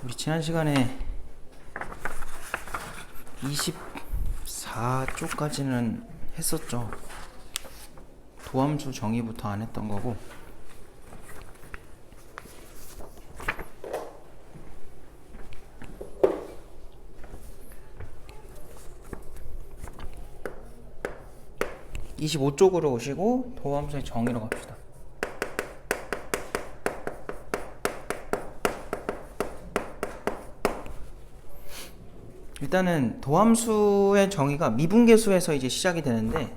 우리 지난 시간에 24쪽까지는 했었죠. 도함수 정의부터 안 했던 거고, (25쪽으로) 오시고 도함수의 정의로 갑시다. 일단은 도함수의 정의가 미분계수에서 이제 시작이 되는데,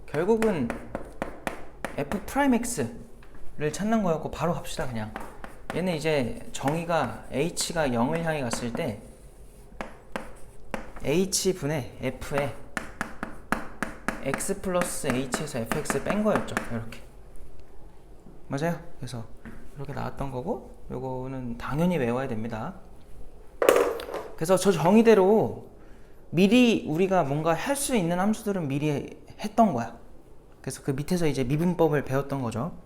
결국은 f'x를 찾는 거였고 바로 갑시다. 그냥 얘는 이제 정의가 h가 0을 향해 갔을 때 h분의 f에 x 플러스 h에서 fx 뺀 거였죠. 이렇게 맞아요. 그래서 이렇게 나왔던 거고, 요거는 당연히 외워야 됩니다. 그래서 저 정의대로 미리 우리가 뭔가 할 수 있는 함수들은 미리 했던 거야. 그래서 그 밑에서 이제 미분법을 배웠던 거죠.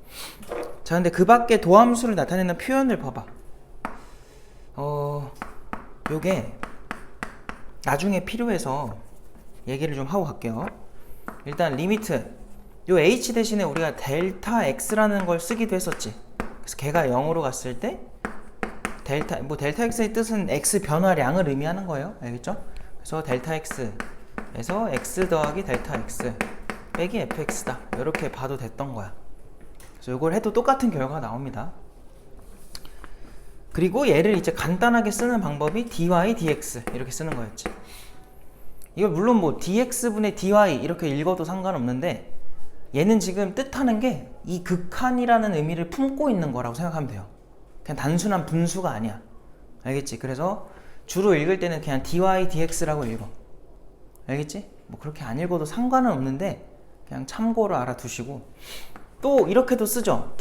자, 근데 그 밖에 도함수를 나타내는 표현을 봐봐. 요게 나중에 필요해서 얘기를 좀 하고 갈게요. 일단 리미트, 요 h 대신에 우리가 델타 x라는 걸 쓰기도 했었지. 그래서 걔가 0으로 갔을 때 델타 x의 뜻은 x 변화량을 의미하는 거예요. 알겠죠? 그래서 델타 x에서 x 더하기 델타 x 빼기 fx다. 이렇게 봐도 됐던 거야. 그래서 이걸 해도 똑같은 결과가 나옵니다. 그리고 얘를 이제 간단하게 쓰는 방법이 dy dx 이렇게 쓰는 거였지. 이걸 물론 뭐 dx분의 dy 이렇게 읽어도 상관없는데, 얘는 지금 뜻하는 게 이 극한이라는 의미를 품고 있는 거라고 생각하면 돼요. 그냥 단순한 분수가 아니야. 알겠지? 그래서 주로 읽을 때는 그냥 dy dx라고 읽어. 알겠지? 뭐 그렇게 안 읽어도 상관은 없는데 그냥 참고로 알아두시고, 또 이렇게도 쓰죠.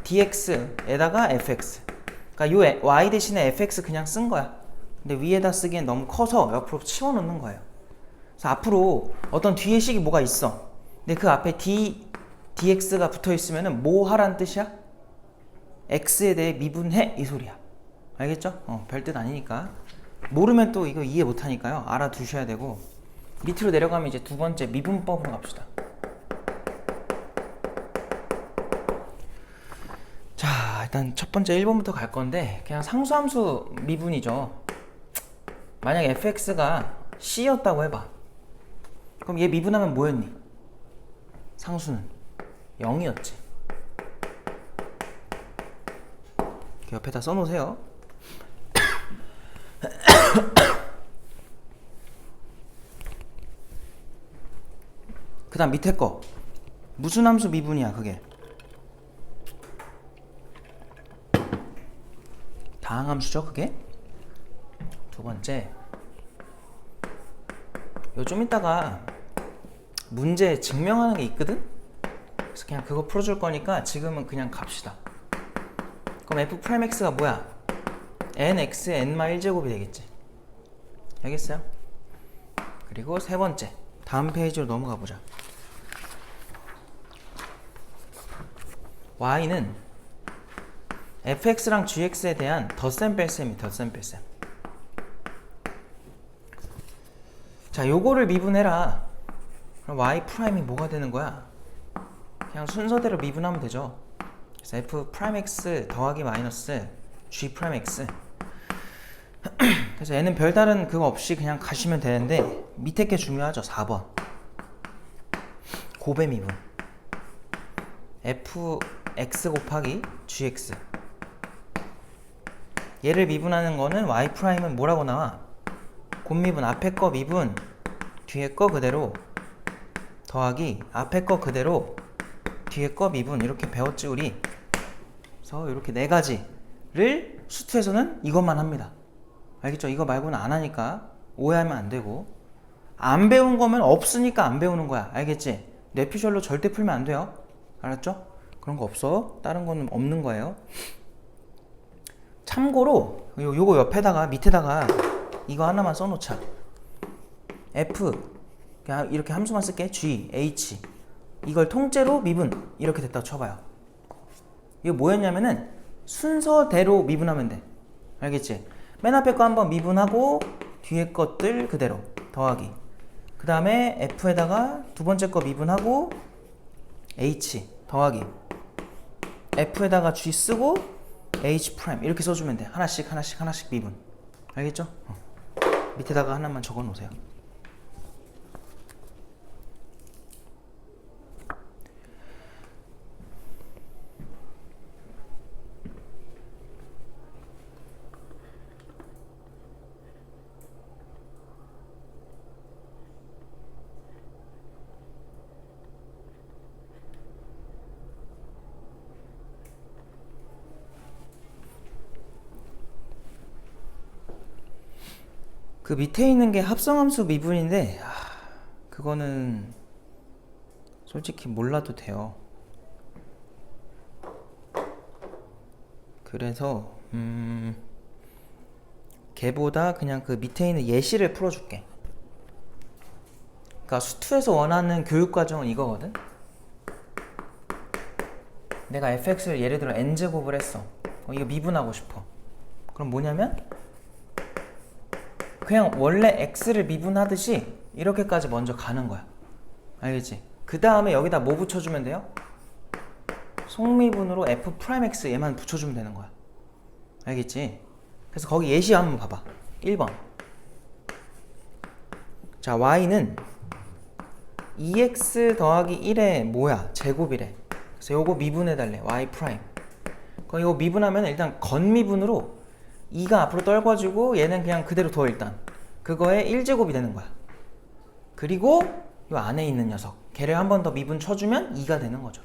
dx에다가 fx. 그러니까 요 y 대신에 fx 그냥 쓴 거야. 근데 위에다 쓰기엔 너무 커서 옆으로 치워놓는 거예요. 그래서 앞으로 어떤 뒤에 식이 뭐가 있어. 근데 그 앞에 dx가 붙어있으면 뭐 하란 뜻이야? x에 대해 미분해 이 소리야. 알겠죠? 별뜻 아니니까. 모르면 또 이거 이해 못하니까요. 알아두셔야 되고, 밑으로 내려가면 이제 두 번째 미분법으로 갑시다. 자, 일단 첫 번째 1번부터 갈 건데, 그냥 상수함수 미분이죠. 만약 fx가 c였다고 해봐. 그럼 얘 미분하면 뭐였니? 상수는 0이었지. 옆에다 써놓으세요. 그 다음 밑에 거 무슨 함수 미분이야 그게? 다항함수죠 그게? 두 번째, 요 좀 이따가 문제 증명하는 게 있거든? 그래서 그냥 그거 풀어줄 거니까 지금은 그냥 갑시다. 그럼 f'x가 뭐야? nx의 n-1제곱이 되겠지. 알겠어요? 그리고 세 번째, 다음 페이지로 넘어가 보자. y는 fx랑 gx에 대한 덧셈 뺄셈이 덧셈 뺄셈. 자, 요거를 미분해라. 그럼 y 프라임이 뭐가 되는 거야? 그냥 순서대로 미분하면 되죠. 그래서 f'x 더하기 마이너스 g'x. 그래서 얘는 별다른 그거 없이 그냥 가시면 되는데, 밑에 게 중요하죠. 4번 고배 미분. fx 곱하기 gx. 얘를 미분하는 거는 y 프라임은 뭐라고 나와? 곱미분 앞에 거 미분 뒤에 거 그대로 더하기 앞에 거 그대로 뒤에 거 미분. 이렇게 배웠지 우리. 그래서 이렇게 네 가지를 수투에서는 이것만 합니다. 알겠죠? 이거 말고는 안 하니까 오해하면 안 되고, 안 배운 거면 없으니까 안 배우는 거야. 알겠지? 뇌피셜로 절대 풀면 안 돼요. 알았죠? 그런 거 없어. 다른 거는 없는 거예요. 참고로 요거 옆에다가 밑에다가 이거 하나만 써놓자. f 그냥 이렇게 함수만 쓸게. g, h 이걸 통째로 미분 이렇게 됐다고 쳐봐요. 이거 뭐였냐면은 순서대로 미분하면 돼. 알겠지? 맨 앞에 거 한번 미분하고 뒤에 것들 그대로 더하기. 그 다음에 F에다가 두 번째 거 미분하고 H 더하기. F에다가 G 쓰고 H 프라임 이렇게 써주면 돼. 하나씩 하나씩 하나씩 미분. 알겠죠? 밑에다가 하나만 적어 놓으세요. 그 밑에 있는 게 합성함수 미분인데 그거는 솔직히 몰라도 돼요. 그래서 걔보다 그냥 그 밑에 있는 예시를 풀어줄게. 그러니까 수투에서 원하는 교육과정은 이거거든. 내가 fx를 예를 들어 n제곱을 했어. 이거 미분하고 싶어. 그럼 뭐냐면 그냥 원래 x를 미분하듯이 이렇게까지 먼저 가는 거야. 알겠지? 그 다음에 여기다 뭐 붙여주면 돼요? 속미분으로 f'x 얘만 붙여주면 되는 거야. 알겠지? 그래서 거기 예시 한번 봐봐. 1번. 자, y는 2x 더하기 1의 뭐야? 제곱이래. 그래서 요거 미분해달래. y 프라임. 그럼 이거 미분하면 일단 건미분으로 2가 앞으로 떨궈지고 얘는 그냥 그대로 둬 일단. 그거에 1제곱이 되는 거야. 그리고 요 안에 있는 녀석 걔를 한 번 더 미분 쳐주면 2가 되는 거죠.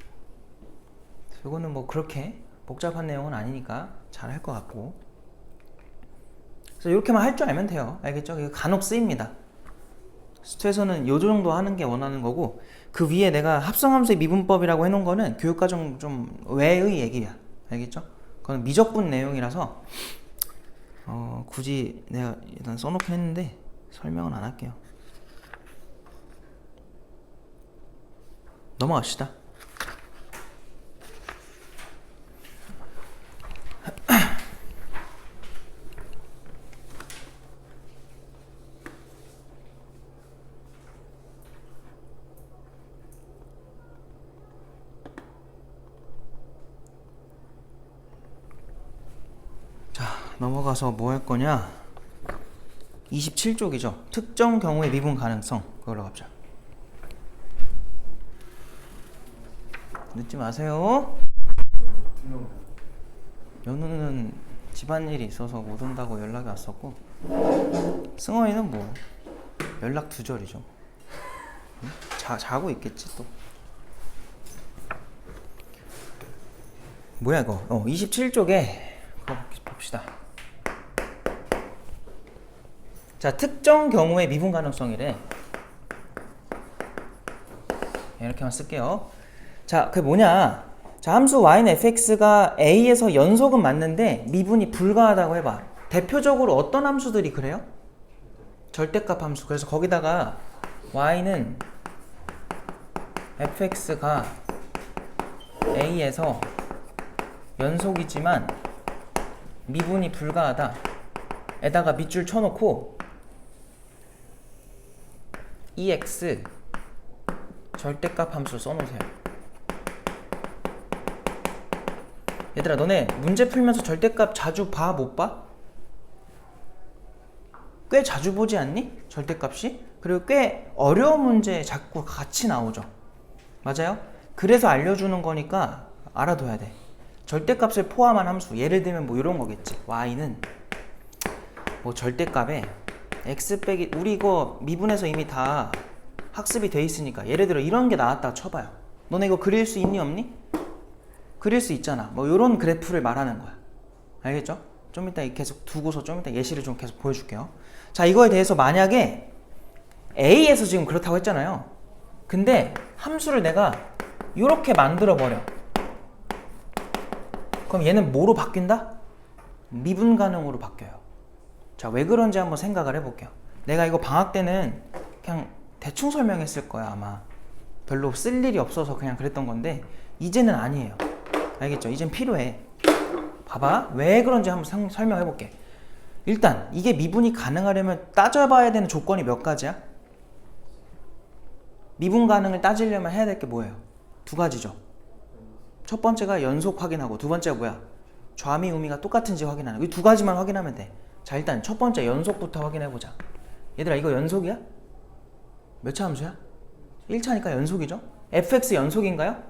이거는 뭐 그렇게 복잡한 내용은 아니니까 잘 할 것 같고. 그래서 이렇게만 할 줄 알면 돼요. 알겠죠? 이거 간혹 쓰입니다. 수투에서는 요 정도 하는 게 원하는 거고, 그 위에 내가 합성함수의 미분법이라고 해놓은 거는 교육과정 좀 외의 얘기야. 알겠죠? 그건 미적분 내용이라서 굳이 내가 일단 써놓긴 했는데 설명은 안 할게요. 넘어갑시다. 넘어가서 뭐 할 거냐? 27쪽이죠. 특정 경우의 미분 가능성. 그걸로 갑자. 늦지 마세요. 연우는 집안일이 있어서 못 온다고 연락이 왔었고, 승원이는 뭐 연락 두절이죠. 자고 있겠지 또. 뭐야 이거? 27쪽에 그거 봅시다. 자, 특정 경우의 미분 가능성이래. 이렇게만 쓸게요. 자, 그게 뭐냐? 자, 함수 y는 fx가 a에서 연속은 맞는데 미분이 불가하다고 해봐. 대표적으로 어떤 함수들이 그래요? 절대값 함수. 그래서 거기다가 y는 fx가 a에서 연속이지만 미분이 불가하다 에다가 밑줄 쳐놓고 ex 절대값 함수 써놓으세요. 얘들아, 너네 문제 풀면서 절대값 자주 봐? 못 봐? 꽤 자주 보지 않니? 절대값이? 그리고 꽤 어려운 문제 자꾸 같이 나오죠. 맞아요? 그래서 알려주는 거니까 알아둬야 돼. 절대값을 포함한 함수, 예를 들면 뭐 이런 거겠지. y는 뭐 절대값에 x 빼기, 우리 이거 미분에서 이미 다 학습이 돼 있으니까 예를 들어 이런 게 나왔다 쳐봐요. 너네 이거 그릴 수 있니 없니? 그릴 수 있잖아. 뭐 이런 그래프를 말하는 거야. 알겠죠? 좀 이따 계속 두고서 좀 이따 예시를 좀 계속 보여줄게요. 자, 이거에 대해서 만약에 A에서 지금 그렇다고 했잖아요. 근데 함수를 내가 이렇게 만들어 버려. 그럼 얘는 뭐로 바뀐다? 미분 가능으로 바뀌어요. 자, 왜 그런지 한번 생각을 해볼게요. 내가 이거 방학 때는 그냥 대충 설명했을 거야, 아마. 별로 쓸 일이 없어서 그냥 그랬던 건데 이제는 아니에요. 알겠죠? 이젠 필요해. 봐봐. 왜 그런지 한번 설명해볼게. 일단 이게 미분이 가능하려면 따져봐야 되는 조건이 몇 가지야? 미분 가능을 따지려면 해야 될 게 뭐예요? 두 가지죠. 첫 번째가 연속 확인하고 두 번째가 뭐야? 좌미 우미가 똑같은지 확인하는 이 두 가지만 확인하면 돼. 자, 일단 첫 번째 연속부터 확인해보자. 얘들아, 이거 연속이야? 몇 차 함수야? 1차니까 연속이죠? fx 연속인가요?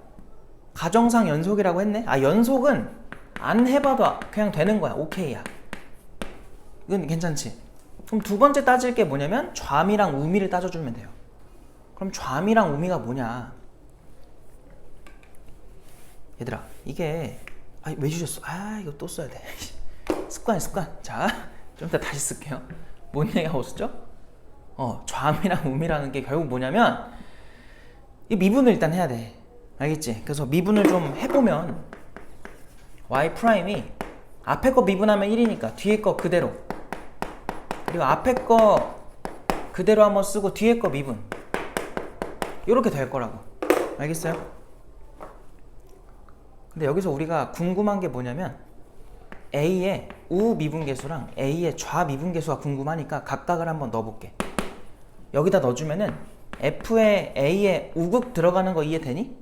가정상 연속이라고 했네? 아, 연속은 안 해봐도 그냥 되는 거야. 오케이야. 이건 괜찮지? 그럼 두 번째 따질 게 뭐냐면 좌미랑 우미를 따져주면 돼요. 그럼 좌미랑 우미가 뭐냐? 얘들아, 이게 왜 주셨어? 이거 또 써야 돼. 습관. 자, 좀 이따 다시 쓸게요. 뭔 얘기하고 있었죠? 좌미랑 우미라는 게 결국 뭐냐면 이 미분을 일단 해야 돼. 알겠지? 그래서 미분을 좀 해보면 y 프라임이 앞에 거 미분하면 1이니까 뒤에 거 그대로, 그리고 앞에 거 그대로 한번 쓰고 뒤에 거 미분, 이렇게 될 거라고. 알겠어요? 근데 여기서 우리가 궁금한 게 뭐냐면 A의 우미분계수랑 A의 좌미분계수가 궁금하니까 각각을 한번 넣어볼게. 여기다 넣어주면은 F에 A의 우극 들어가는 거 이해되니?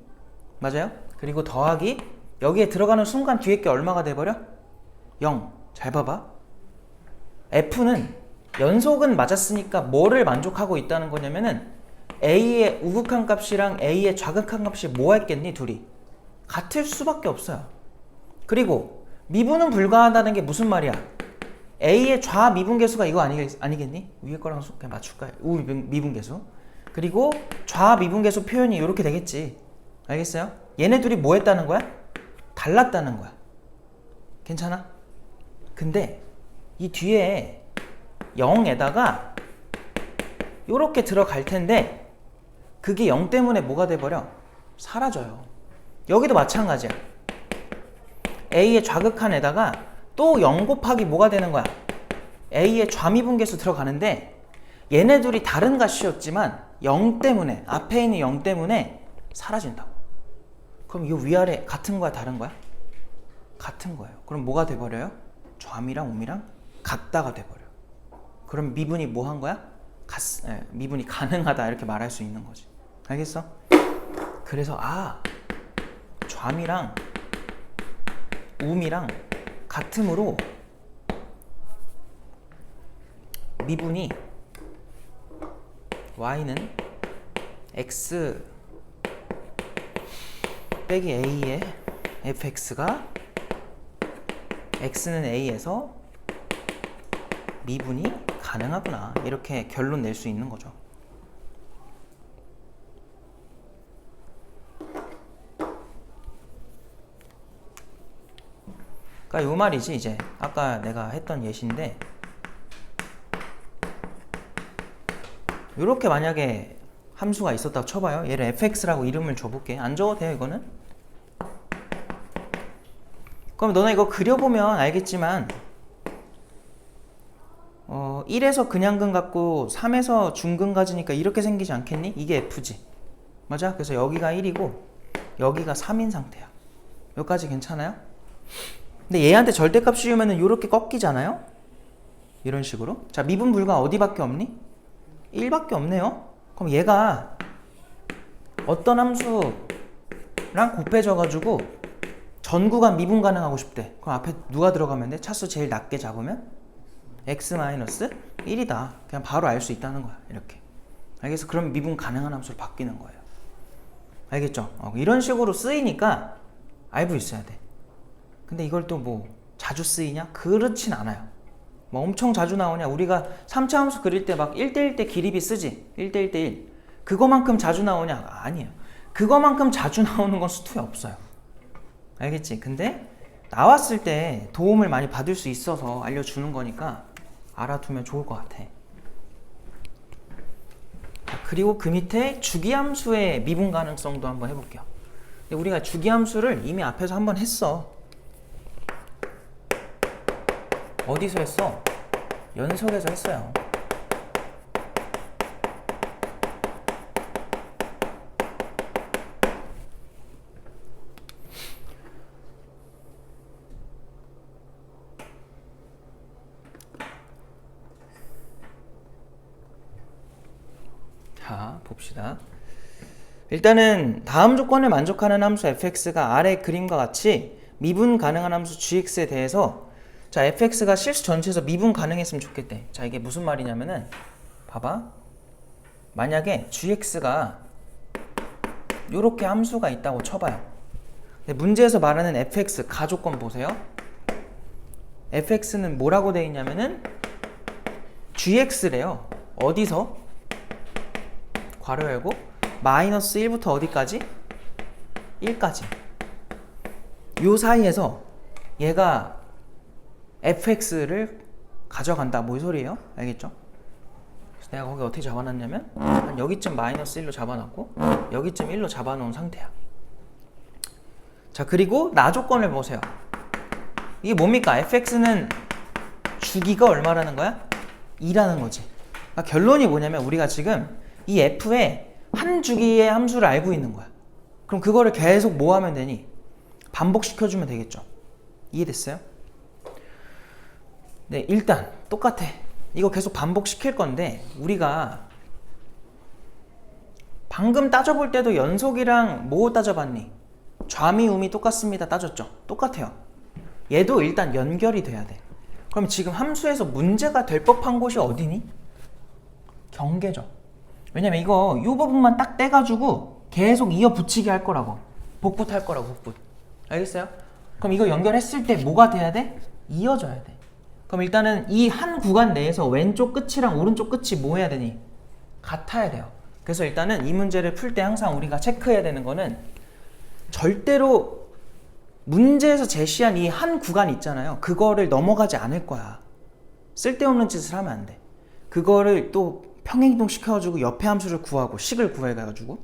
맞아요? 그리고 더하기 여기에 들어가는 순간 뒤에 게 얼마가 돼버려? 0. 잘 봐봐. F는 연속은 맞았으니까 뭐를 만족하고 있다는 거냐면은 A의 우극한 값이랑 A의 좌극한 값이 뭐 했겠니? 둘이 같을 수밖에 없어요. 그리고 미분은 불가하다는 게 무슨 말이야? A의 좌미분계수가 이거 아니겠니? 위에 거랑 그냥 맞출까? 우미분계수. 그리고 좌미분계수 표현이 이렇게 되겠지. 알겠어요? 얘네 둘이 뭐 했다는 거야? 달랐다는 거야. 괜찮아? 근데 이 뒤에 0에다가 이렇게 들어갈 텐데 그게 0 때문에 뭐가 돼버려? 사라져요. 여기도 마찬가지야. A의 좌극한에다가 또 0 곱하기 뭐가 되는 거야? A의 좌미분계수 들어가는데 얘네 둘이 다른 값이었지만 0 때문에, 앞에 있는 0 때문에 사라진다고. 그럼 이 위아래 같은 거야, 다른 거야? 같은 거예요. 그럼 뭐가 돼버려요? 좌미랑 우미랑 같다가 돼버려. 그럼 미분이 뭐 한 거야? 미분이 가능하다 이렇게 말할 수 있는 거지. 알겠어? 그래서 좌미랑 우미랑 같음으로 미분이 y는 x 빼기 a의 fx가 x는 a에서 미분이 가능하구나, 이렇게 결론 낼 수 있는 거죠. 그러니까 요 말이지. 이제 아까 내가 했던 예시인데 요렇게 만약에 함수가 있었다고 쳐봐요. 얘를 fx라고 이름을 줘볼게. 안 적어도 돼요, 이거는. 그럼 너네 이거 그려보면 알겠지만 1에서 그냥근 같고 3에서 중근 가지니까 이렇게 생기지 않겠니? 이게 f지. 맞아? 그래서 여기가 1이고 여기가 3인 상태야. 여기까지 괜찮아요? 근데 얘한테 절대값 씌우면은 이렇게 꺾이잖아요? 이런 식으로. 자, 미분 불가 어디밖에 없니? 1밖에 없네요. 그럼 얘가 어떤 함수랑 곱해져가지고 전 구간 미분 가능하고 싶대. 그럼 앞에 누가 들어가면 돼? 차수 제일 낮게 잡으면 x-1이다. 그냥 바로 알 수 있다는 거야. 이렇게. 알겠어? 그럼 미분 가능한 함수로 바뀌는 거예요. 알겠죠? 이런 식으로 쓰이니까 알고 있어야 돼. 근데 이걸 또 뭐 자주 쓰이냐? 그렇진 않아요. 뭐 엄청 자주 나오냐? 우리가 3차 함수 그릴 때 막 1대1 때 기립이 쓰지? 1대1대1. 그거만큼 자주 나오냐? 아니에요. 그거만큼 자주 나오는 건 수투에 없어요. 알겠지? 근데 나왔을 때 도움을 많이 받을 수 있어서 알려주는 거니까 알아두면 좋을 것 같아. 그리고 그 밑에 주기함수의 미분 가능성도 한번 해볼게요. 우리가 주기함수를 이미 앞에서 한번 했어. 어디서 했어? 연속에서 했어요. 봅시다. 일단은 다음 조건을 만족하는 함수 fx가 아래 그림과 같이 미분 가능한 함수 gx에 대해서 자 fx가 실수 전체에서 미분 가능했으면 좋겠대. 자 이게 무슨 말이냐면은 봐봐. 만약에 gx가 요렇게 함수가 있다고 쳐봐요. 근데 문제에서 말하는 fx 가조건 보세요. fx는 뭐라고 되어 있냐면은 gx래요. 어디서? 괄호 열고 마이너스 1부터 어디까지? 1까지. 요 사이에서 얘가 fx를 가져간다. 뭔 소리예요? 알겠죠? 그래서 내가 거기 어떻게 잡아놨냐면 한 여기쯤 마이너스 1로 잡아놨고 여기쯤 1로 잡아놓은 상태야. 자 그리고 나 조건을 보세요. 이게 뭡니까? fx는 주기가 얼마라는 거야? 2라는 거지. 그러니까 결론이 뭐냐면 우리가 지금 이 f의 한 주기의 함수를 알고 있는 거야. 그럼 그거를 계속 뭐 하면 되니? 반복시켜주면 되겠죠. 이해됐어요? 네, 일단 똑같아. 이거 계속 반복시킬 건데 우리가 방금 따져볼 때도 연속이랑 뭐 따져봤니? 좌미 우미 똑같습니다 따졌죠? 똑같아요. 얘도 일단 연결이 돼야 돼. 그럼 지금 함수에서 문제가 될 법한 곳이 어디니? 경계죠. 왜냐면 이거 이 부분만 딱 떼가지고 계속 이어 붙이게 할 거라고. 복붙 할 거라고, 복붙. 알겠어요? 그럼 이거 연결했을 때 뭐가 돼야 돼? 이어져야 돼. 그럼 일단은 이 한 구간 내에서 왼쪽 끝이랑 오른쪽 끝이 뭐 해야 되니? 같아야 돼요. 그래서 일단은 이 문제를 풀 때 항상 우리가 체크해야 되는 거는 절대로 문제에서 제시한 이 한 구간 있잖아요. 그거를 넘어가지 않을 거야. 쓸데없는 짓을 하면 안 돼. 그거를 또 평행이동 시켜가지고 옆에 함수를 구하고 식을 구해가지고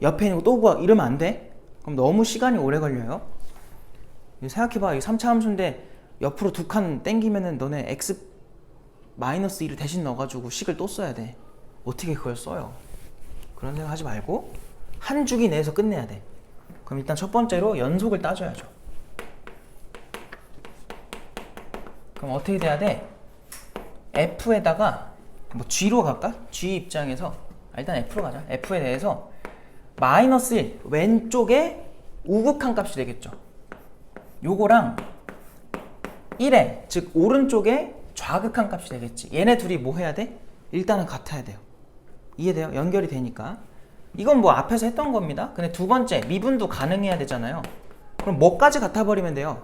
옆에 있는 거 또 구하고 이러면 안 돼. 그럼 너무 시간이 오래 걸려요. 생각해봐. 이 3차 함수인데 옆으로 두 칸 땡기면은 너네 x 마이너스 2를 대신 넣어가지고 식을 또 써야 돼. 어떻게 그걸 써요? 그런 생각 하지 말고 한 주기 내에서 끝내야 돼. 그럼 일단 첫 번째로 연속을 따져야죠. 그럼 어떻게 돼야 돼? f에다가 뭐 g로 갈까? g 입장에서 일단 f로 가자. f에 대해서 마이너스 1 왼쪽에 우극한 값이 되겠죠. 요거랑 1에 즉 오른쪽에 좌극한 값이 되겠지. 얘네 둘이 뭐 해야 돼? 일단은 같아야 돼요. 이해돼요? 연결이 되니까. 이건 뭐 앞에서 했던 겁니다. 근데 두 번째 미분도 가능해야 되잖아요. 그럼 뭐까지 같아버리면 돼요?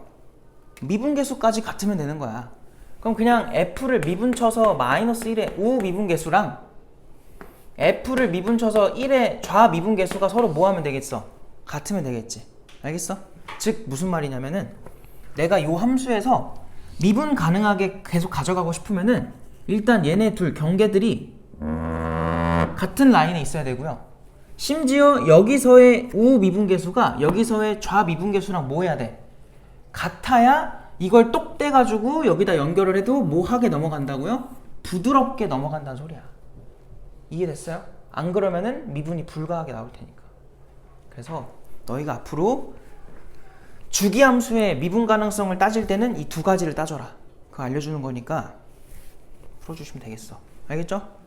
미분계수까지 같으면 되는 거야. 그럼 그냥 f를 미분쳐서 마이너스 1의 우미분계수랑 f를 미분쳐서 1의 좌미분계수가 서로 뭐 하면 되겠어? 같으면 되겠지. 알겠어? 즉 무슨 말이냐면은 내가 요 함수에서 미분 가능하게 계속 가져가고 싶으면은 일단 얘네 둘 경계들이 같은 라인에 있어야 되고요. 심지어 여기서의 우미분계수가 여기서의 좌미분계수랑 뭐 해야 돼? 같아야 이걸 똑 떼가지고 여기다 연결을 해도 뭐하게 넘어간다고요? 부드럽게 넘어간다는 소리야. 이해됐어요? 안 그러면은 미분이 불가하게 나올 테니까. 그래서 너희가 앞으로 주기함수의 미분 가능성을 따질 때는 이 두 가지를 따져라. 그거 알려주는 거니까 풀어주시면 되겠어. 알겠죠?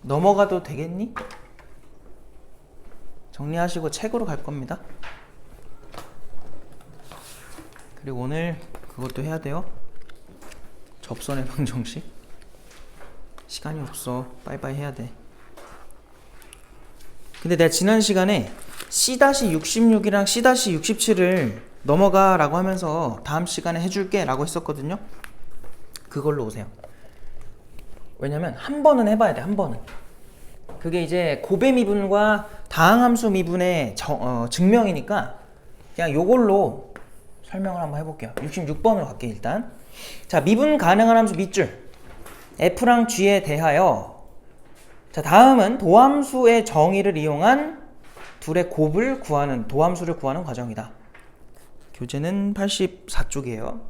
넘어가도 되겠니? 정리하시고 책으로 갈 겁니다. 그리고 오늘 그것도 해야 돼요. 접선의 방정식. 시간이 없어. 빠이빠이 해야 돼. 근데 내가 지난 시간에 C-66이랑 C-67을 넘어가 라고 하면서 다음 시간에 해줄게 라고 했었거든요. 그걸로 오세요. 왜냐면 한 번은 해봐야 돼. 한 번은. 그게 이제 고배 미분과 다항함수 미분의 증명이니까 그냥 요걸로 설명을 한번 해볼게요. 66번으로 갈게요. 일단 자, 미분 가능한 함수 밑줄 f랑 g에 대하여 자, 다음은 도함수의 정의를 이용한 둘의 곱을 구하는 도함수를 구하는 과정이다. 교재는 84쪽이에요.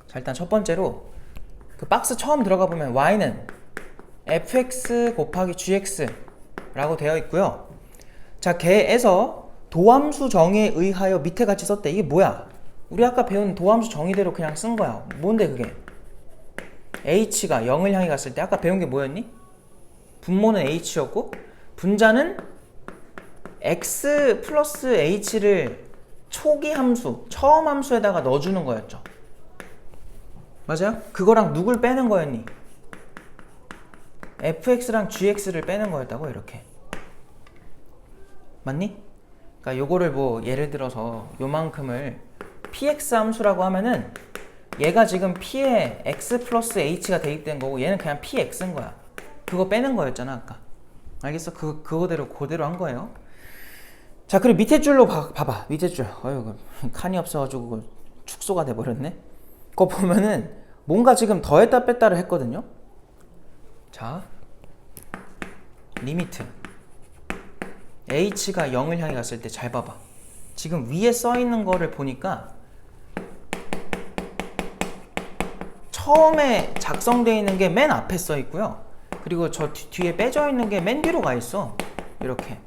자, 일단 첫 번째로 그 박스 처음 들어가 보면 y는 fx 곱하기 gx 라고 되어 있고요. 자, 걔에서 도함수 정의에 의하여 밑에 같이 썼대. 이게 뭐야? 우리 아까 배운 도함수 정의대로 그냥 쓴 거야. 뭔데 그게? h가 0을 향해 갔을 때 아까 배운 게 뭐였니? 분모는 h였고 분자는 x 플러스 h를 초기 함수, 처음 함수에다가 넣어주는 거였죠. 맞아요? 그거랑 누굴 빼는 거였니? fx랑 gx를 빼는 거였다고 이렇게. 맞니? 그러니까 요거를 뭐 예를 들어서 요만큼을 px 함수라고 하면은 얘가 지금 p에 x 플러스 h가 대입된 거고 얘는 그냥 px인 거야. 그거 빼는 거였잖아 아까. 알겠어? 그거대로 한 거예요. 자, 그리고 밑에 줄로 봐봐. 밑에 줄. 어휴, 칸이 없어가지고 축소가 돼버렸네. 그거 보면은 뭔가 지금 더했다 뺐다를 했거든요. 자, 리미트 h가 0을 향해 갔을 때 잘 봐봐. 지금 위에 써 있는 거를 보니까 처음에 작성되어 있는 게 맨 앞에 써 있고요. 그리고 저 뒤에 빼져 있는 게 맨 뒤로 가 있어. 이렇게.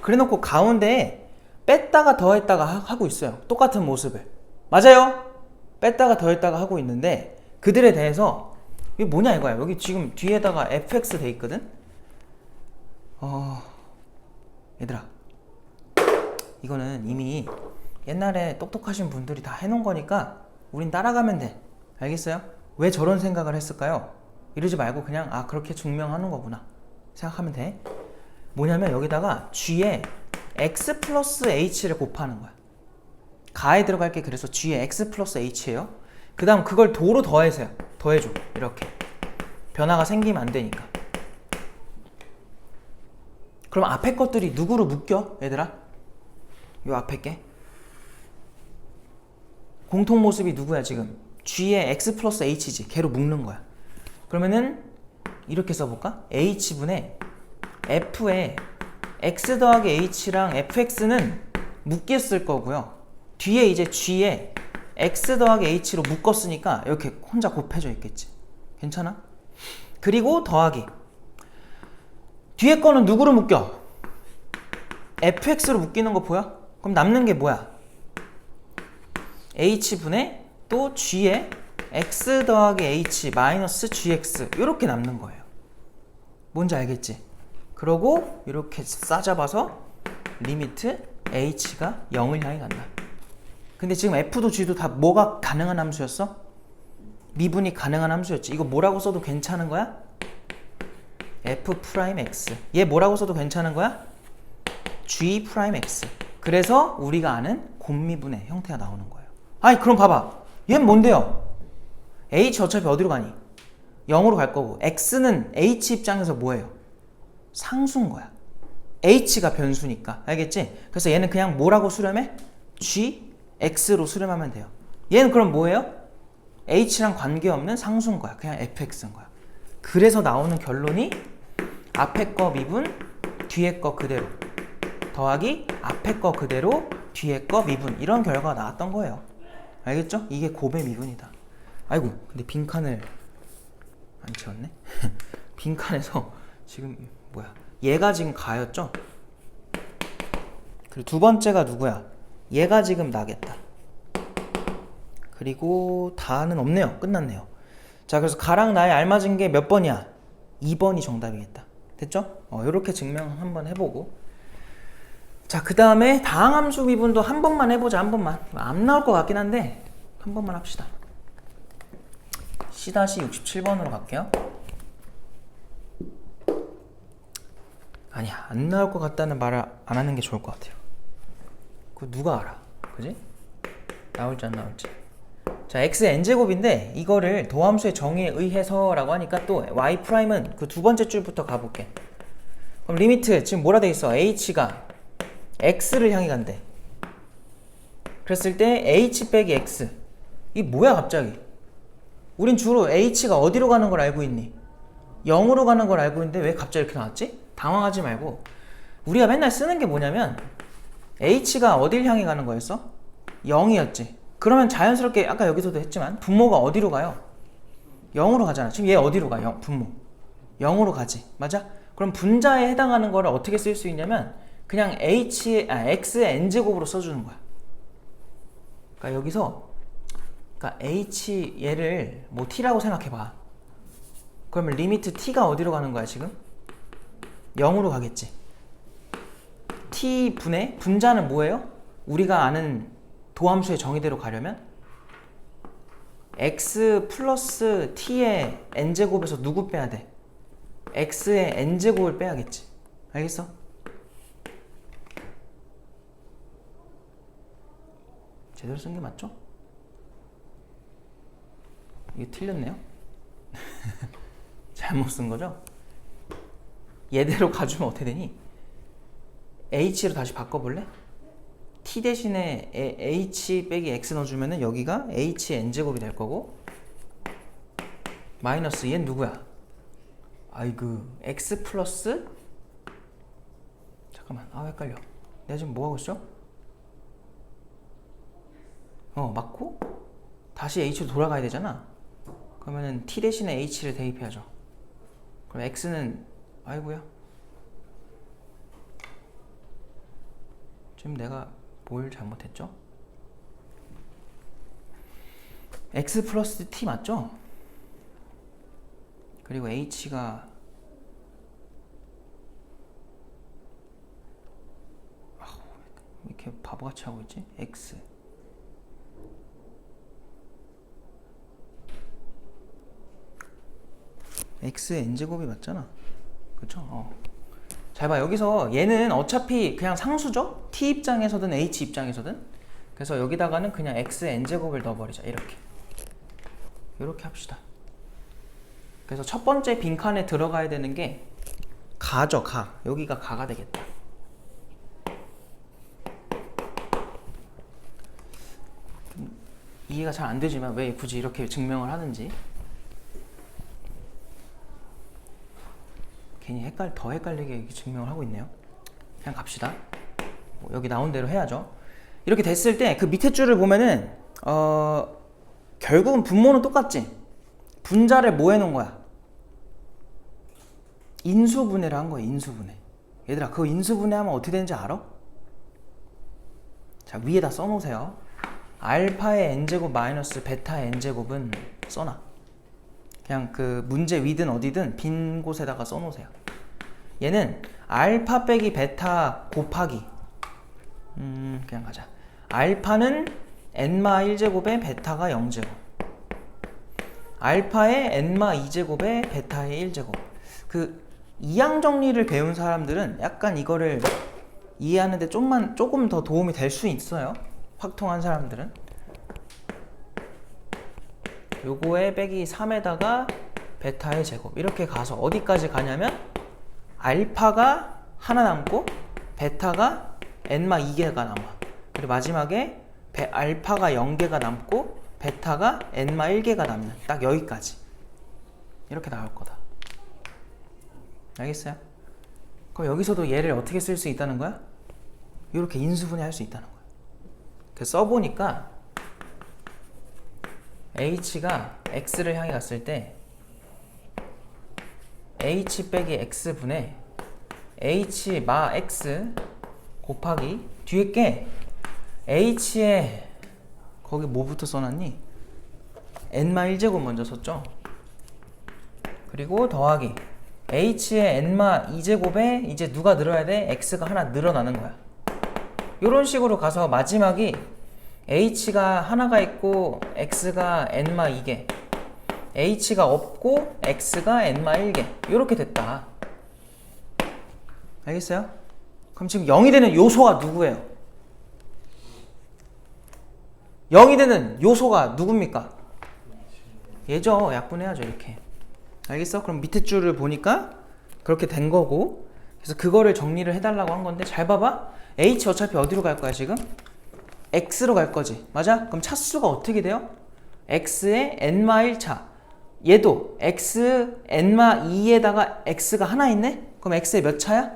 그래 놓고 가운데에 뺐다가 더했다가 하고 있어요. 똑같은 모습을. 맞아요? 뺐다가 더했다가 하고 있는데 그들에 대해서 이게 뭐냐 이거야. 여기 지금 뒤에다가 fx 돼 있거든? 얘들아, 이거는 이미 옛날에 똑똑하신 분들이 다 해놓은 거니까 우린 따라가면 돼. 알겠어요? 왜 저런 생각을 했을까요? 이러지 말고 그냥 아 그렇게 증명하는 거구나 생각하면 돼. 뭐냐면 여기다가 g에 x 플러스 h를 곱하는 거야. 가에 들어갈 게 그래서 g에 x 플러스 h예요. 그 다음 그걸 도로 더해줘. 이렇게 변화가 생기면 안 되니까. 그럼 앞에 것들이 누구로 묶여? 얘들아, 요 앞에 게 공통 모습이 누구야? 지금 g에 x 플러스 h지. 걔로 묶는 거야. 그러면은 이렇게 써볼까? h분의 f에 x 더하기 h랑 fx는 묶였을 거고요. 뒤에 이제 g에 x 더하기 h로 묶었으니까 이렇게 혼자 곱해져 있겠지. 괜찮아? 그리고 더하기 뒤에 거는 누구로 묶여? fx로 묶이는 거 보여? 그럼 남는 게 뭐야? h분의 또 g에 x 더하기 h 마이너스 gx 이렇게 남는 거예요. 뭔지 알겠지? 그러고 이렇게 싸잡아서 리미트 h가 0을 향해 간다. 근데 지금 f도 g도 다 뭐가 가능한 함수였어? 미분이 가능한 함수였지. 이거 뭐라고 써도 괜찮은 거야? f'x. 얘 뭐라고 써도 괜찮은 거야? g'x. 그래서 우리가 아는 곱미분의 형태가 나오는 거예요. 아니 그럼 봐봐. 얘는 뭔데요? h 어차피 어디로 가니? 0으로 갈 거고 x는 h 입장에서 뭐예요? 상수인 거야. h가 변수니까. 알겠지? 그래서 얘는 그냥 뭐라고 수렴해? gx로 수렴하면 돼요. 얘는 그럼 뭐예요? h랑 관계없는 상수인 거야. 그냥 fx인 거야. 그래서 나오는 결론이 앞에 거 미분 뒤에 거 그대로 더하기 앞에 거 그대로 뒤에 거 미분 이런 결과가 나왔던 거예요. 알겠죠? 이게 곱의 미분이다. 아이고 근데 빈칸을 안 채웠네? 빈칸에서 지금 뭐야 얘가 지금 가였죠? 그리고 두 번째가 누구야? 얘가 지금 나겠다. 그리고 다는 없네요. 끝났네요. 자 그래서 가랑 나에 알맞은 게 몇 번이야? 2번이 정답이겠다. 됐죠? 이렇게 증명 한번 해보고 자 그 다음에 다항함수 미분도 한 번만 해보자. 한 번만. 안 나올 것 같긴 한데 한 번만 합시다. C-67번으로 갈게요. 아니야 안 나올 것 같다는 말을 안 하는 게 좋을 것 같아요. 그거 누가 알아? 그지? 나올지 안 나올지. 자 x n제곱인데 이거를 도함수의 정의에 의해서 라고 하니까 또 y'은 그 두 번째 줄부터 가볼게. 그럼 리미트 지금 뭐라 돼 있어? h가 x를 향해 간대. 그랬을 때 h 빼기 x 이게 뭐야 갑자기? 우린 주로 h가 어디로 가는 걸 알고 있니? 0으로 가는 걸 알고 있는데 왜 갑자기 이렇게 나왔지? 당황하지 말고 우리가 맨날 쓰는 게 뭐냐면 h가 어딜 향해 가는 거였어? 0이었지. 그러면 자연스럽게 아까 여기서도 했지만 분모가 어디로 가요? 0으로 가잖아. 지금 얘 어디로 가? 분모 0으로 가지. 맞아? 그럼 분자에 해당하는 거를 어떻게 쓸 수 있냐면 그냥 x의 n제곱으로 써주는 거야. 그러니까 여기서 그러니까 h 얘를 뭐 t라고 생각해봐. 그러면 리미트 t가 어디로 가는 거야 지금? 0으로 가겠지. t분의 분자는 뭐예요? 우리가 아는 도함수의 정의대로 가려면 x 플러스 t의 n제곱에서 누구 빼야 돼? x의 n제곱을 빼야겠지. 알겠어? 제대로 쓴 게 맞죠? 이게 틀렸네요? 잘못 쓴 거죠? 얘대로 가주면 어떻게 되니? h로 다시 바꿔볼래? t 대신에 h 빼기 x 넣어주면은 여기가 h n제곱이 될 거고 마이너스 얘는 누구야? 아이고 x 플러스 잠깐만 헷갈려. 내가 지금 뭐 하고 있어? 맞고 다시 h로 돌아가야 되잖아. 그러면은 t 대신에 h를 대입해야죠. 그럼 x는 아이고야 지금 내가 뭘 잘못했죠? x 플러스 t 맞죠? 그리고 h가 왜 이렇게 바보같이 하고 있지? x의 n제곱이 맞잖아. 그쵸? 잘 봐. 여기서 얘는 어차피 그냥 상수죠? t 입장에서든 h 입장에서든. 그래서 여기다가는 그냥 x의 n제곱을 넣어버리자. 이렇게 합시다. 그래서 첫 번째 빈칸에 들어가야 되는 게 가죠. 가. 여기가 가가 되겠다. 이해가 잘 안 되지만 왜 굳이 이렇게 증명을 하는지 괜히 더 헷갈리게 이렇게 증명을 하고 있네요. 그냥 갑시다. 여기 나온 대로 해야죠. 이렇게 됐을 때 그 밑에 줄을 보면은 결국은 분모는 똑같지. 분자를 뭐 해놓은 거야? 인수분해를 한 거야. 인수분해. 얘들아 그 인수분해하면 어떻게 되는지 알아? 자 위에다 써놓으세요. 알파의 n제곱 마이너스 베타의 n제곱은 써놔. 그냥 그 문제 위든 어디든 빈 곳에다가 써놓으세요. 얘는 알파 빼기 베타 곱하기 그냥 가자. 알파는 n마 1제곱에 베타가 0제곱, 알파의 n마 2제곱에 베타의 1제곱. 그 이항 정리를 배운 사람들은 약간 이거를 이해하는데 조금 더 도움이 될 수 있어요. 확통한 사람들은 요거에 빼기 3에다가 베타의 제곱 이렇게 가서 어디까지 가냐면 알파가 하나 남고 베타가 n마 2개가 남아. 그리고 마지막에 알파가 0개가 남고 베타가 n마 1개가 남는 딱 여기까지 이렇게 나올 거다. 알겠어요? 그럼 여기서도 얘를 어떻게 쓸 수 있다는 거야? 이렇게 인수분해 할 수 있다는 거야. 그래서 써보니까 h가 x를 향해 갔을 때 h 빼기 x분의 h 마 x 곱하기 뒤에 게 h에 거기 뭐부터 써놨니? n마 1제곱 먼저 썼죠? 그리고 더하기 h의 n마 2제곱에 이제 누가 늘어야 돼? x가 하나 늘어나는 거야. 이런 식으로 가서 마지막이 h가 하나가 있고 x가 n마 2개, h가 없고 x가 n마 1개 이렇게 됐다. 알겠어요? 그럼 지금 0이 되는 요소가 누구예요? 0이 되는 요소가 누굽니까? 얘죠. 약분해야죠. 이렇게. 알겠어? 그럼 밑에 줄을 보니까 그렇게 된 거고, 그래서 그거를 정리를 해달라고 한 건데 잘 봐봐. h 어차피 어디로 갈 거야 지금? x로 갈 거지. 맞아? 그럼 차수가 어떻게 돼요? x의 n마 1차. 얘도 x n마 2에다가 x가 하나 있네? 그럼 x의 몇 차야?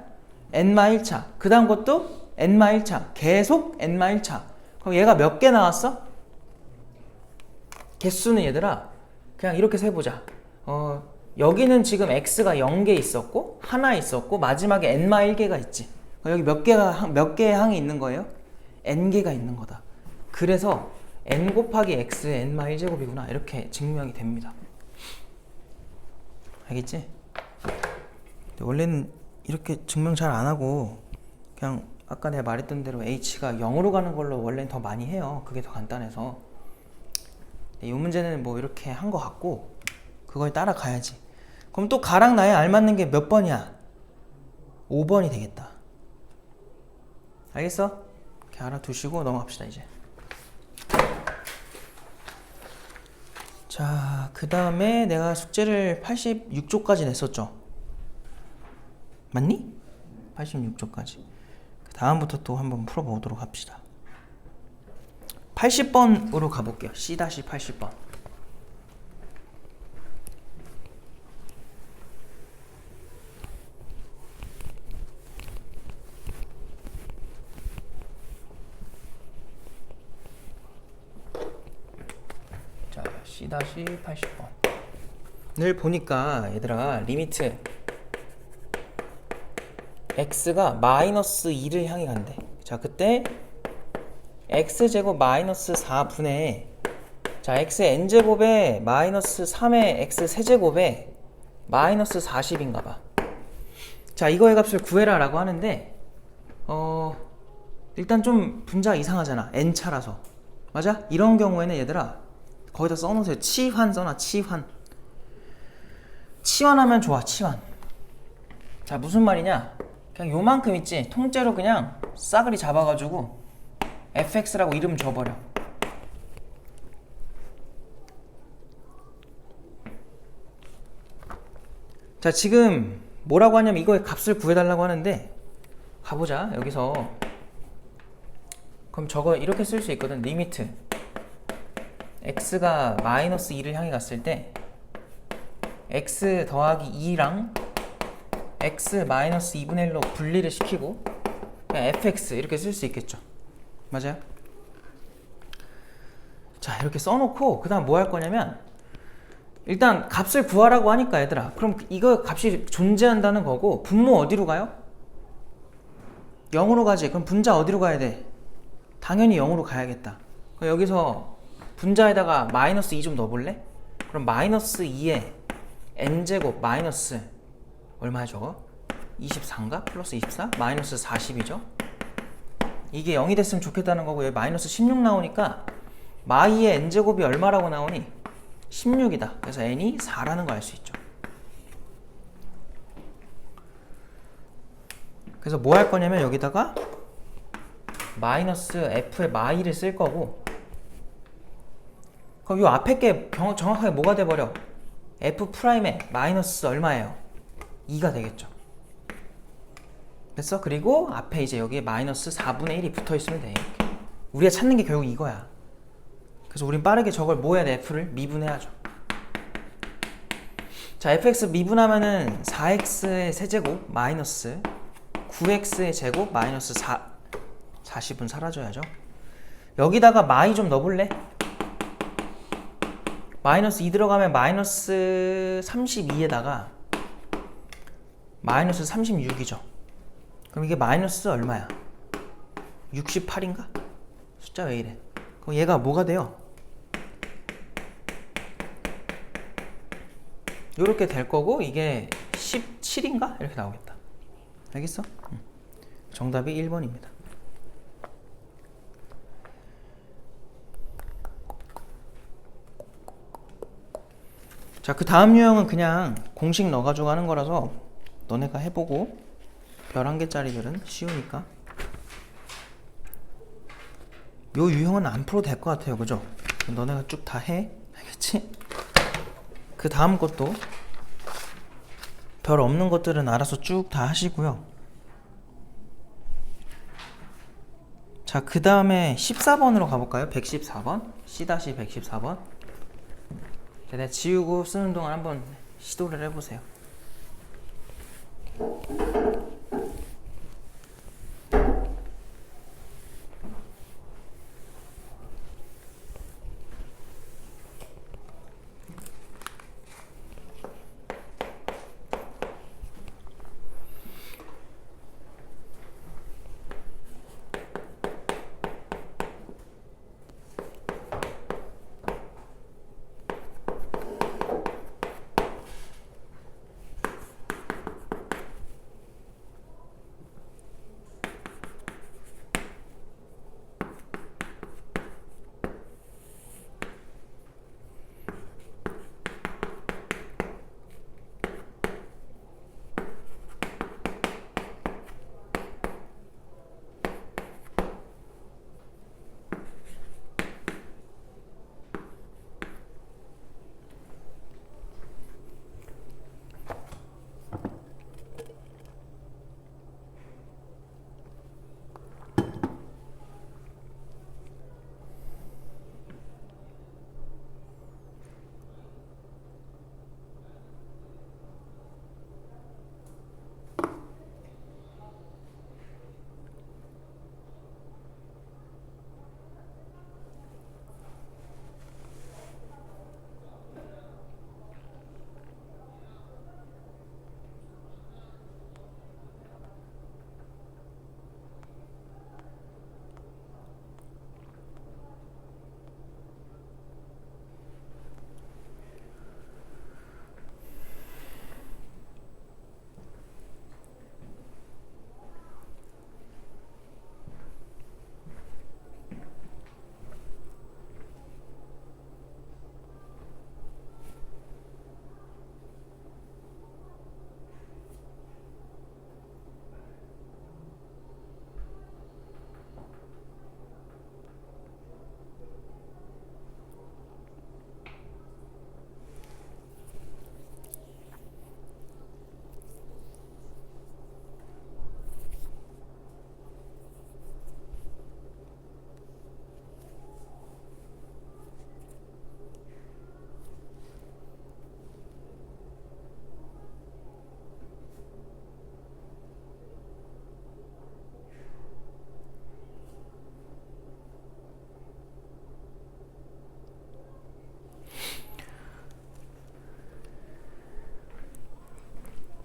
n마 1차. 그 다음 것도 n마 1차. 계속 n마 1차. 그럼 얘가 몇 개 나왔어? 개수는 얘들아 그냥 이렇게 세보자. 여기는 지금 x가 0개 있었고 하나 있었고 마지막에 n마 1개가 있지. 여기 몇 개의 항이 있는 거예요? n개가 있는 거다. 그래서 n 곱하기 x의 n-1제곱이구나 이렇게 증명이 됩니다. 알겠지? 원래는 이렇게 증명 잘 안 하고 그냥 아까 내가 말했던 대로 h가 0으로 가는 걸로 원래는 더 많이 해요. 그게 더 간단해서. 이 문제는 뭐 이렇게 한 거 같고 그걸 따라가야지. 그럼 또 가랑 나에 알맞는 게 몇 번이야? 5번이 되겠다. 알겠어? 이렇게 알아두시고 넘어갑시다 이제. 자, 그 다음에 내가 숙제를 86쪽까지 냈었죠. 맞니? 86쪽까지. 그 다음부터 또 한번 풀어보도록 합시다. 80번으로 가볼게요. C-80번. 자, C-80번. 늘 보니까 얘들아 리미트 x가 마이너스 2를 향해 간대. 자, 그때 x제곱 마이너스 4분의 자 x의 n제곱에 마이너스 3의 x 세제곱에 마이너스 40인가 봐. 자, 이거의 값을 구해라 라고 하는데 일단 좀 분자가 이상하잖아. n차라서. 맞아? 이런 경우에는 얘들아 거기다 써놓으세요. 치환 써놔. 치환. 치환하면 좋아. 치환. 자, 무슨 말이냐, 그냥 요만큼 있지, 통째로 그냥 싸그리 잡아가지고 fx라고 이름 줘버려. 자, 지금 뭐라고 하냐면 이거의 값을 구해달라고 하는데, 가보자. 여기서 그럼 저거 이렇게 쓸 수 있거든. 리미트 x가 마이너스 2를 향해 갔을 때 x 더하기 2랑 x 마이너스 2분의 1로 분리를 시키고 그냥 fx 이렇게 쓸 수 있겠죠. 맞아요? 자, 이렇게 써놓고 그 다음 뭐 할 거냐면, 일단 값을 구하라고 하니까 얘들아, 그럼 이거 값이 존재한다는 거고 분모 어디로 가요? 0으로 가지. 그럼 분자 어디로 가야 돼? 당연히 0으로 가야겠다. 그럼 여기서 분자에다가 마이너스 2 좀 넣어볼래? 그럼 마이너스 2에 n제곱 마이너스 얼마야 저거? 24인가? 플러스 24? 마이너스 40이죠? 이게 0이 됐으면 좋겠다는 거고, 여기 마이너스 16 나오니까 마이의 n제곱이 얼마라고 나오니? 16이다. 그래서 n이 4라는 거 알 수 있죠. 그래서 뭐 할 거냐면 여기다가 마이너스 f의 마이를 쓸 거고, 그럼 요 앞에 게 정확하게 뭐가 돼버려? f 프라임의 마이너스 얼마예요? 2가 되겠죠. 됐어? 그리고 앞에 이제 여기에 마이너스 4분의 1이 붙어있으면 돼. 이렇게. 우리가 찾는 게 결국 이거야. 그래서 우린 빠르게 저걸 뭐 해야 돼? f를 미분해야죠. 자, fx 미분하면은 4x의 세제곱 마이너스 9x의 제곱 마이너스 40은 사라져야죠. 여기다가 마이 좀 넣어볼래? 마이너스 2 들어가면 마이너스 32에다가 마이너스 36이죠. 그럼 이게 마이너스 얼마야? 68인가? 숫자 왜 이래? 그럼 얘가 뭐가 돼요? 요렇게 될 거고, 이게 17인가? 이렇게 나오겠다. 알겠어? 정답이 1번입니다. 자, 그 다음 유형은 그냥 공식 넣어가지고 하는 거라서 너네가 해보고, 별 1개짜리들은 쉬우니까. 요 유형은 안 풀어도 될 것 같아요. 그죠? 너네가 쭉 다 해. 알겠지? 그 다음 것도 별 없는 것들은 알아서 쭉 다 하시고요. 자, 그 다음에 14번으로 가볼까요? 114번. C-114번. 내가 지우고 쓰는 동안 한번 시도를 해보세요.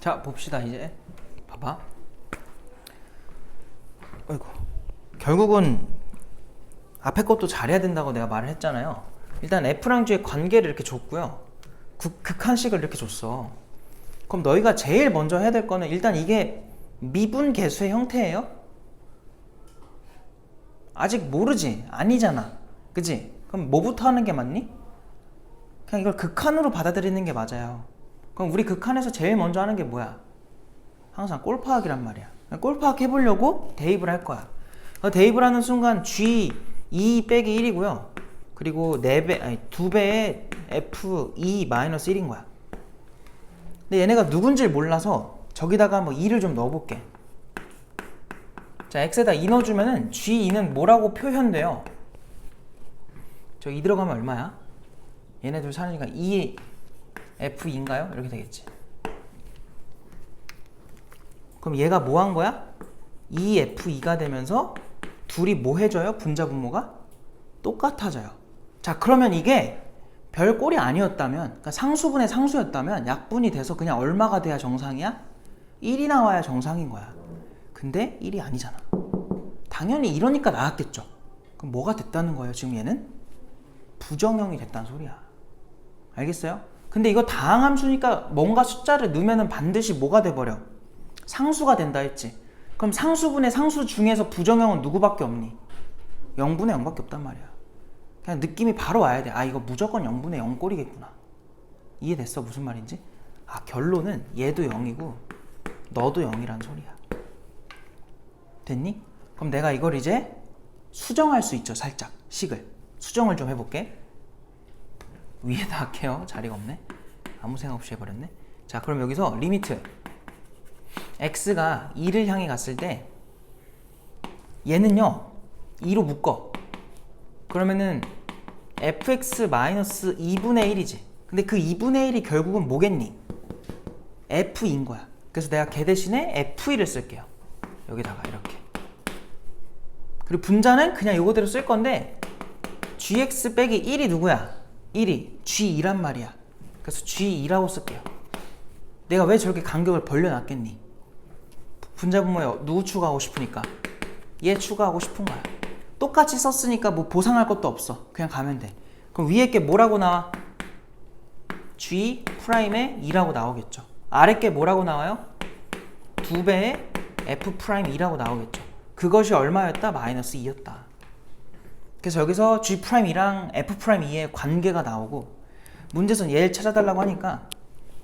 자, 봅시다. 이제 봐봐. 아이고. 결국은 앞에 것도 잘해야 된다고 내가 말을 했잖아요. 일단 F랑 G의 관계를 이렇게 줬고요. 극한식을 이렇게 줬어. 그럼 너희가 제일 먼저 해야 될 거는 일단 이게 미분 계수의 형태예요? 아직 모르지? 아니잖아. 그치? 그럼 뭐부터 하는 게 맞니? 그냥 이걸 극한으로 받아들이는 게 맞아요. 그럼 우리 극한에서 제일 먼저 하는 게 뭐야? 항상 꼴파악이란 말이야. 꼴파악 해보려고 대입을 할 거야. 대입을 하는 순간 G 2 빼기 1이고요. 그리고 2배의 F2 마이너스 1인 거야. 근데 얘네가 누군지 몰라서 저기다가 뭐 2를 좀 넣어볼게. 자, x에다 2 넣어주면은 G2는 뭐라고 표현돼요? 저 2 들어가면 얼마야? 얘네들 사니까 2 F2인가요? 이렇게 되겠지. 그럼 얘가 뭐 한 거야? 2F2가 되면서 둘이 뭐 해줘요? 분자 분모가? 똑같아져요. 자, 그러면 이게 별 꼴이 아니었다면, 그러니까 상수분의 상수였다면 약분이 돼서 그냥 얼마가 돼야 정상이야? 1이 나와야 정상인 거야. 근데 1이 아니잖아. 당연히 이러니까 나왔겠죠. 그럼 뭐가 됐다는 거예요? 지금 얘는 부정형이 됐다는 소리야. 알겠어요? 근데 이거 다항함수니까 뭔가 숫자를 넣으면 반드시 뭐가 돼버려? 상수가 된다 했지. 그럼 상수분의 상수 중에서 부정형은 누구밖에 없니? 0분의 0밖에 없단 말이야. 그냥 느낌이 바로 와야 돼. 아, 이거 무조건 0분의 0 꼴이겠구나. 이해됐어? 무슨 말인지? 아, 결론은 얘도 0이고 너도 0이란 소리야. 됐니? 그럼 내가 이걸 이제 수정할 수 있죠. 살짝 식을 수정을 좀 해볼게. 위에다 할게요. 자리가 없네. 아무 생각 없이 해버렸네. 자, 그럼 여기서 리미트 x가 2를 향해 갔을 때 얘는요 2로 묶어. 그러면은 fx-2분의 1이지. 근데 그 2분의 1이 결국은 뭐겠니? f인 거야. 그래서 내가 걔 대신에 f1을 쓸게요. 여기다가 이렇게. 그리고 분자는 그냥 요거대로 쓸 건데 gx 빼기 1이 누구야? 1이 g2란 말이야. 그래서 g2라고 쓸게요. 내가 왜 저렇게 간격을 벌려놨겠니? 분자 분모에 누구 추가하고 싶으니까? 얘 추가하고 싶은 거야. 똑같이 썼으니까 뭐 보상할 것도 없어. 그냥 가면 돼. 그럼 위에 게 뭐라고 나와? G 프라임의 2라고 나오겠죠. 아래 게 뭐라고 나와요? 2배의 F 프라임 2라고 나오겠죠. 그것이 얼마였다? 마이너스 2였다. 그래서 여기서 G 프라임 2랑 F 프라임 2의 관계가 나오고 문제에서는 얘를 찾아달라고 하니까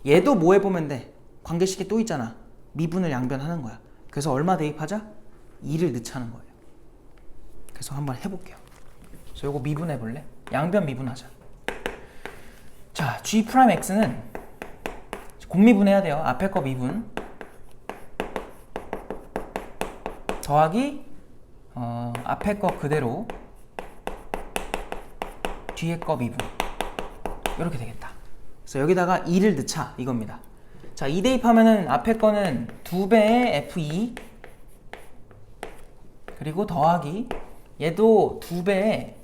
얘도 뭐 해보면 돼? 관계식이 또 있잖아. 미분을 양변하는 거야. 그래서 얼마 대입하자? 2를 넣자는 거예요. 그래서 한번 해볼게요. 그래서 요거 미분해 볼래? 양변 미분하자. 자, G 프라임 X는 곱미분해야 돼요. 앞에 거 미분 더하기 앞에 거 그대로 뒤에 거 미분 이렇게 되겠다. 그래서 여기다가 2를 넣자 이겁니다. 자, 2 대입하면은 앞에 거는 2배의 F2 그리고 더하기 얘도 2배의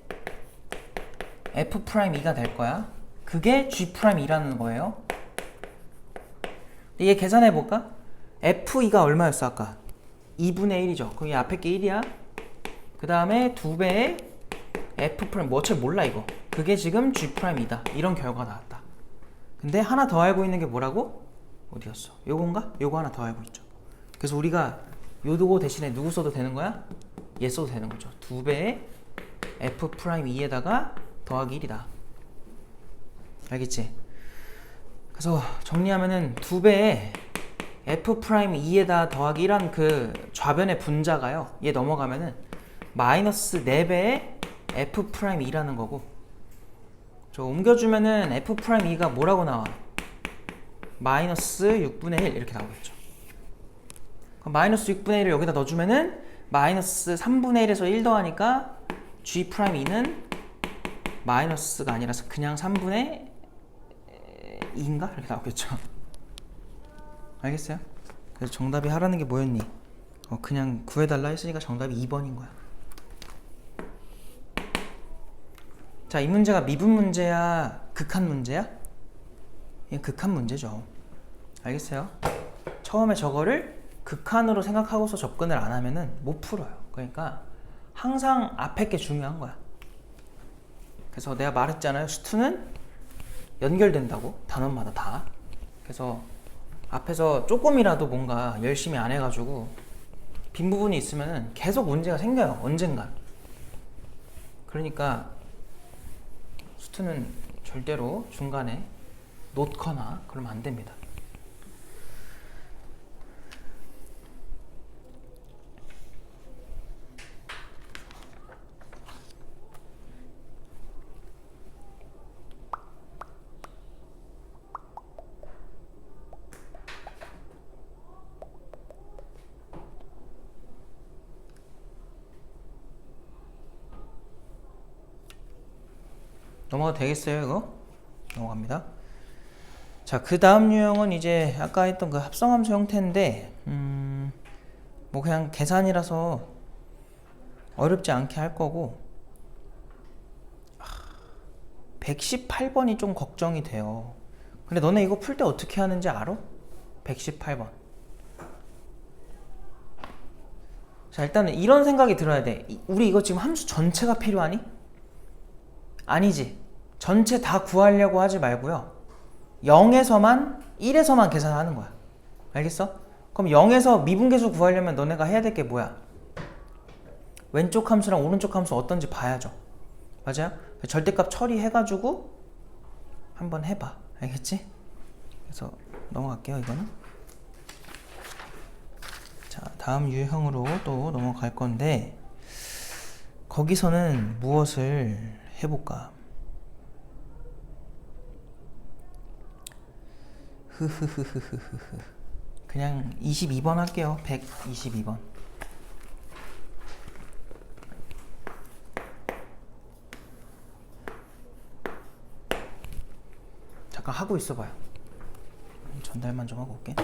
F'2가 될 거야. 그게 G'2라는 거예요. 얘 계산해 볼까? F2가 얼마였어 아까? 2분의 1이죠. 그럼 이 앞에 게 1이야. 그 다음에 2배의 F' 뭐 어차피 몰라 이거. 그게 지금 G'이다. 이런 결과가 나왔다. 근데 하나 더 알고 있는 게 뭐라고? 어디였어? 요건가? 요거 하나 더 알고 있죠. 그래서 우리가 요거 대신에 누구 써도 되는 거야? 얘 써도 되는 거죠. 2배의 F'2에다가 더하기 1이다. 알겠지? 그래서 정리하면은 2배의 F'2에다 더하기 1한 그 좌변의 분자가요. 얘 넘어가면은 마이너스 4배의 F'2라는 거고 저 옮겨주면은 F'2가 뭐라고 나와? 마이너스 6분의 1 이렇게 나오겠죠. 그럼 마이너스 6분의 1을 여기다 넣어주면은 마이너스 3분의 1에서 1 더하니까 G'2는 마이너스가 아니라서 그냥 3분의 2인가? 이렇게 나오겠죠. 알겠어요? 그래서 정답이 하라는 게 뭐였니? 그냥 구해달라 했으니까 정답이 2번인 거야. 자, 이 문제가 미분 문제야? 극한 문제야? 얘 극한 문제죠. 알겠어요? 처음에 저거를 극한으로 생각하고서 접근을 안 하면은 못 풀어요. 그러니까 항상 앞에 게 중요한 거야. 그래서 내가 말했잖아요. 수투는 연결된다고, 단원마다 다. 그래서 앞에서 조금이라도 뭔가 열심히 안 해가지고 빈 부분이 있으면은 계속 문제가 생겨요. 언젠간. 그러니까 수투는 절대로 중간에 놓거나 그러면 안 됩니다. 넘어가도 되겠어요, 이거? 넘어갑니다. 자, 그 다음 유형은 이제 아까 했던 그 합성함수 형태인데, 뭐 그냥 계산이라서 어렵지 않게 할 거고, 118번이 좀 걱정이 돼요. 근데 너네 이거 풀 때 어떻게 하는지 알아? 118번. 자, 일단은 이런 생각이 들어야 돼. 우리 이거 지금 함수 전체가 필요하니? 아니지. 전체 다 구하려고 하지 말고요. 0에서만 1에서만 계산하는 거야. 알겠어? 그럼 0에서 미분계수 구하려면 너네가 해야 될 게 뭐야? 왼쪽 함수랑 오른쪽 함수 어떤지 봐야죠. 맞아요? 절대값 처리해가지고 한번 해봐. 알겠지? 그래서 넘어갈게요. 이거는. 자, 다음 유형으로 또 넘어갈 건데, 거기서는 무엇을 해볼까? 그냥 22번 할게요. 122번. 잠깐 하고 있어봐요. 전달만 좀 하고 올게.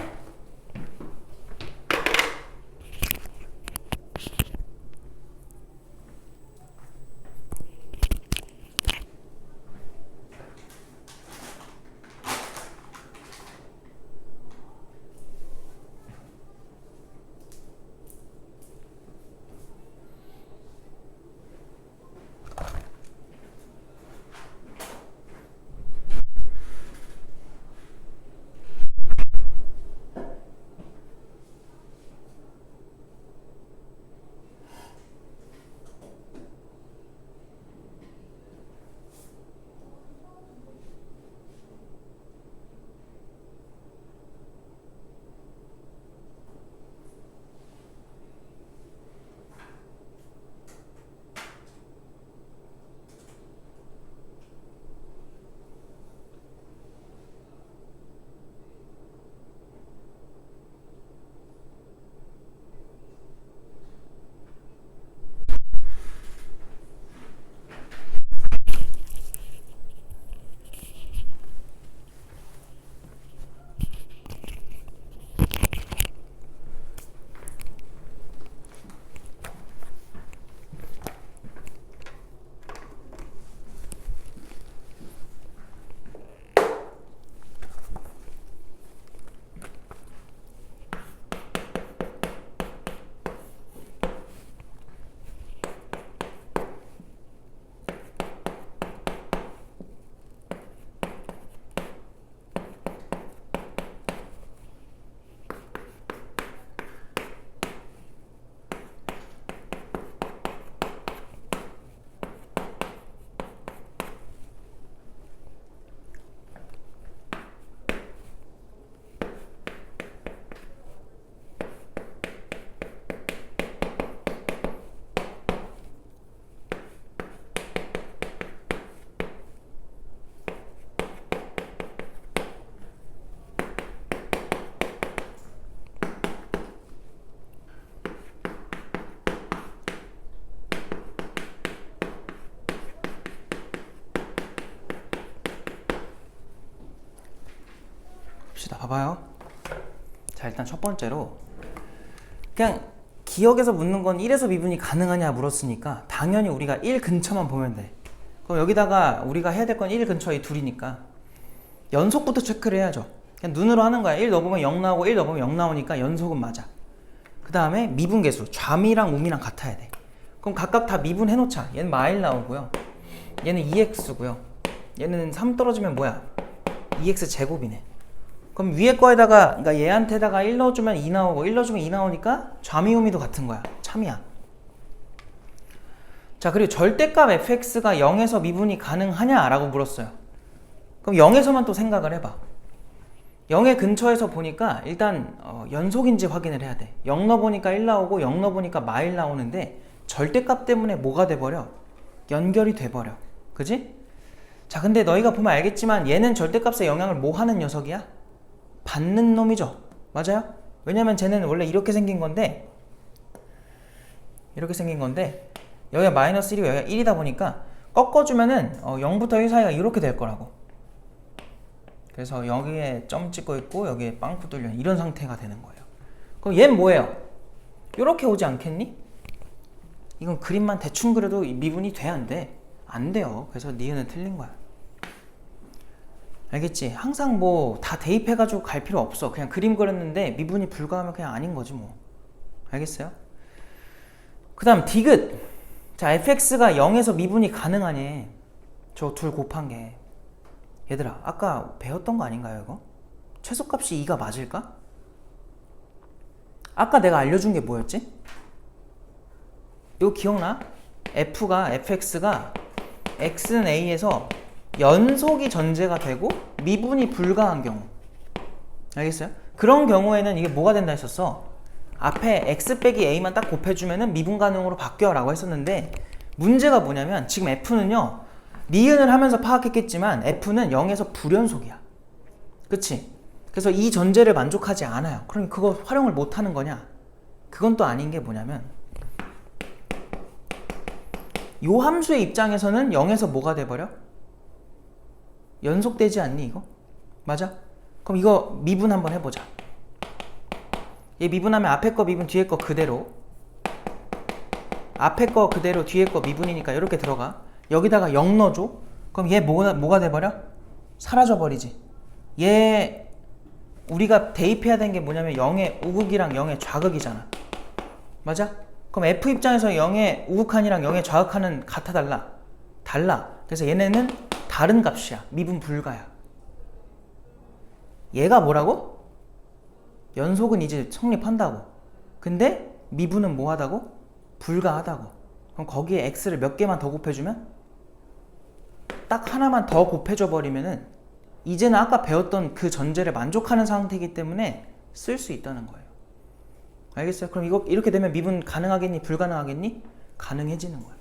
봅시다. 봐봐요. 자, 일단 첫 번째로 그냥 기억에서 묻는 건 1에서 미분이 가능하냐 물었으니까 당연히 우리가 1 근처만 보면 돼. 그럼 여기다가 우리가 해야 될 건 1 근처 이 둘이니까 연속부터 체크를 해야죠. 그냥 눈으로 하는 거야. 1 넣어보면 0 나오고 1 넣어보면 0 나오니까 연속은 맞아. 그 다음에 미분계수 좌미랑 우미랑 같아야 돼. 그럼 각각 다 미분 해놓자. 얘는 마일 나오고요, 얘는 2x고요, 얘는 3 떨어지면 뭐야? 2x 제곱이네. 그럼 위에 거에다가, 그러니까 얘한테다가 1 넣어주면 2 나오고 1 넣어주면 2 나오니까 좌미우미도 같은 거야. 참이야. 자, 그리고 절대값 fx가 0에서 미분이 가능하냐 라고 물었어요. 그럼 0에서만 또 생각을 해봐. 0의 근처에서 보니까 일단 연속인지 확인을 해야 돼. 0 넣어보니까 1 나오고 0 넣어보니까 마일 나오는데 절대값 때문에 뭐가 돼버려? 연결이 돼버려. 그지? 자, 근데 너희가 보면 알겠지만 얘는 절대값의 영향을 뭐 하는 녀석이야? 받는 놈이죠. 맞아요? 왜냐면 쟤는 원래 이렇게 생긴 건데 여기가 마이너스 1이고 여기가 1이다 보니까 꺾어주면은 0부터 1 사이가 이렇게 될 거라고. 그래서 여기에 점 찍고 있고 여기에 빵꾸 뚫려 이런 상태가 되는 거예요. 그럼 얘는 뭐예요? 이렇게 오지 않겠니? 이건 그림만 대충 그려도 미분이 돼, 안 돼? 안 돼요. 그래서 니은은 틀린 거야. 알겠지? 항상 뭐 다 대입해가지고 갈 필요 없어. 그냥 그림 그렸는데 미분이 불가하면 그냥 아닌 거지 뭐. 알겠어요? 그 다음 디귿. 자, fx가 0에서 미분이 가능하니 저 둘 곱한 게, 얘들아 아까 배웠던 거 아닌가요 이거? 최소값이 2가 맞을까? 아까 내가 알려준 게 뭐였지? 이거 기억나? fx가 x는 a에서 연속이 전제가 되고 미분이 불가한 경우. 알겠어요? 그런 경우에는 이게 뭐가 된다 했었어? 앞에 x 빼기 a만 딱 곱해주면은 미분 가능으로 바뀌어 라고 했었는데, 문제가 뭐냐면 지금 f는요, 니은을 하면서 파악했겠지만 f는 0에서 불연속이야. 그치? 그래서 이 전제를 만족하지 않아요. 그럼 그거 활용을 못 하는 거냐? 그건 또 아닌 게 뭐냐면, 요 함수의 입장에서는 0에서 뭐가 돼버려? 연속되지 않니 이거? 맞아? 그럼 이거 미분 한번 해보자. 얘 미분하면 앞에 거 미분 뒤에 거 그대로, 앞에 거 그대로 뒤에 거 미분이니까 이렇게 들어가. 여기다가 0 넣어줘. 그럼 얘 뭐가 돼버려? 사라져 버리지. 얘 우리가 대입해야 되는 게 뭐냐면 0의 우극이랑 0의 좌극이잖아. 맞아? 그럼 f 입장에서 0의 우극한이랑 0의 좌극한은 같아 달라. 그래서 얘네는 다른 값이야. 미분 불가야. 얘가 뭐라고? 연속은 이제 성립한다고. 근데 미분은 뭐하다고? 불가하다고. 그럼 거기에 x를 몇 개만 더 곱해주면? 딱 하나만 더 곱해줘 버리면은 이제는 아까 배웠던 그 전제를 만족하는 상태이기 때문에 쓸 수 있다는 거예요. 알겠어요? 그럼 이거 이렇게 되면 미분 가능하겠니? 불가능하겠니? 가능해지는 거야.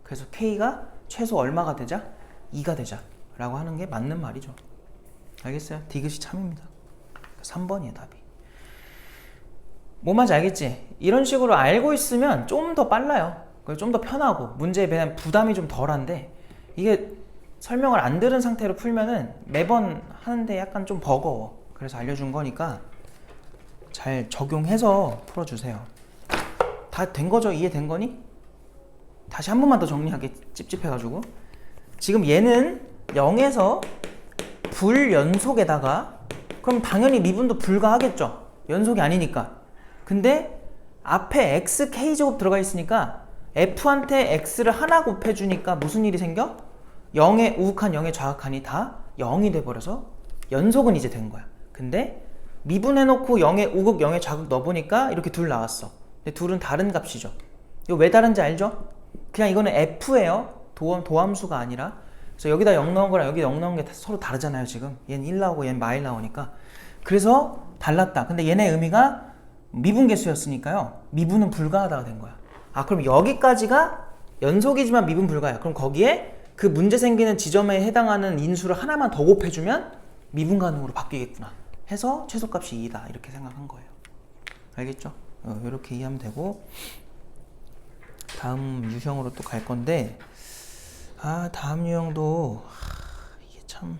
그래서 k가 최소 얼마가 되자? 2가 되자 라고 하는 게 맞는 말이죠. 알겠어요? 디귿이 참입니다. 3번이에요 답이. 뭐 말인지 알겠지? 이런 식으로 알고 있으면 좀 더 빨라요. 좀 더 편하고 문제에 대한 부담이 좀 덜한데, 이게 설명을 안 들은 상태로 풀면은 매번 하는데 약간 좀 버거워. 그래서 알려준 거니까 잘 적용해서 풀어주세요. 다 된 거죠? 이해된 거니? 다시 한 번만 더 정리하게, 찝찝해가지고. 지금 얘는 0에서 불연속에다가, 그럼 당연히 미분도 불가하겠죠? 연속이 아니니까. 근데 앞에 x k제곱 들어가 있으니까 f한테 x를 하나 곱해주니까 무슨 일이 생겨? 0의 우극한 0의 좌극한이 다 0이 돼버려서 연속은 이제 된 거야. 근데 미분해놓고 0의 우극 0의 좌극 넣어보니까 이렇게 둘 나왔어. 근데 둘은 다른 값이죠. 이거 왜 다른지 알죠? 그냥 이거는 f예요. 도함수가 아니라. 그래서 여기다 0 넣은 거랑 여기 0 넣은 게 서로 다르잖아요 지금. 얘는 1 나오고 얘는 마일 나오니까. 그래서 달랐다. 근데 얘네 의미가 미분계수였으니까요, 미분은 불가하다가 된 거야. 아, 그럼 여기까지가 연속이지만 미분 불가야. 그럼 거기에 그 문제 생기는 지점에 해당하는 인수를 하나만 더 곱해주면 미분 가능으로 바뀌겠구나 해서 최소값이 2다 이렇게 생각한 거예요. 알겠죠? 이렇게 이해하면 되고, 다음 유형으로 또 갈 건데, 다음 유형도 이게 참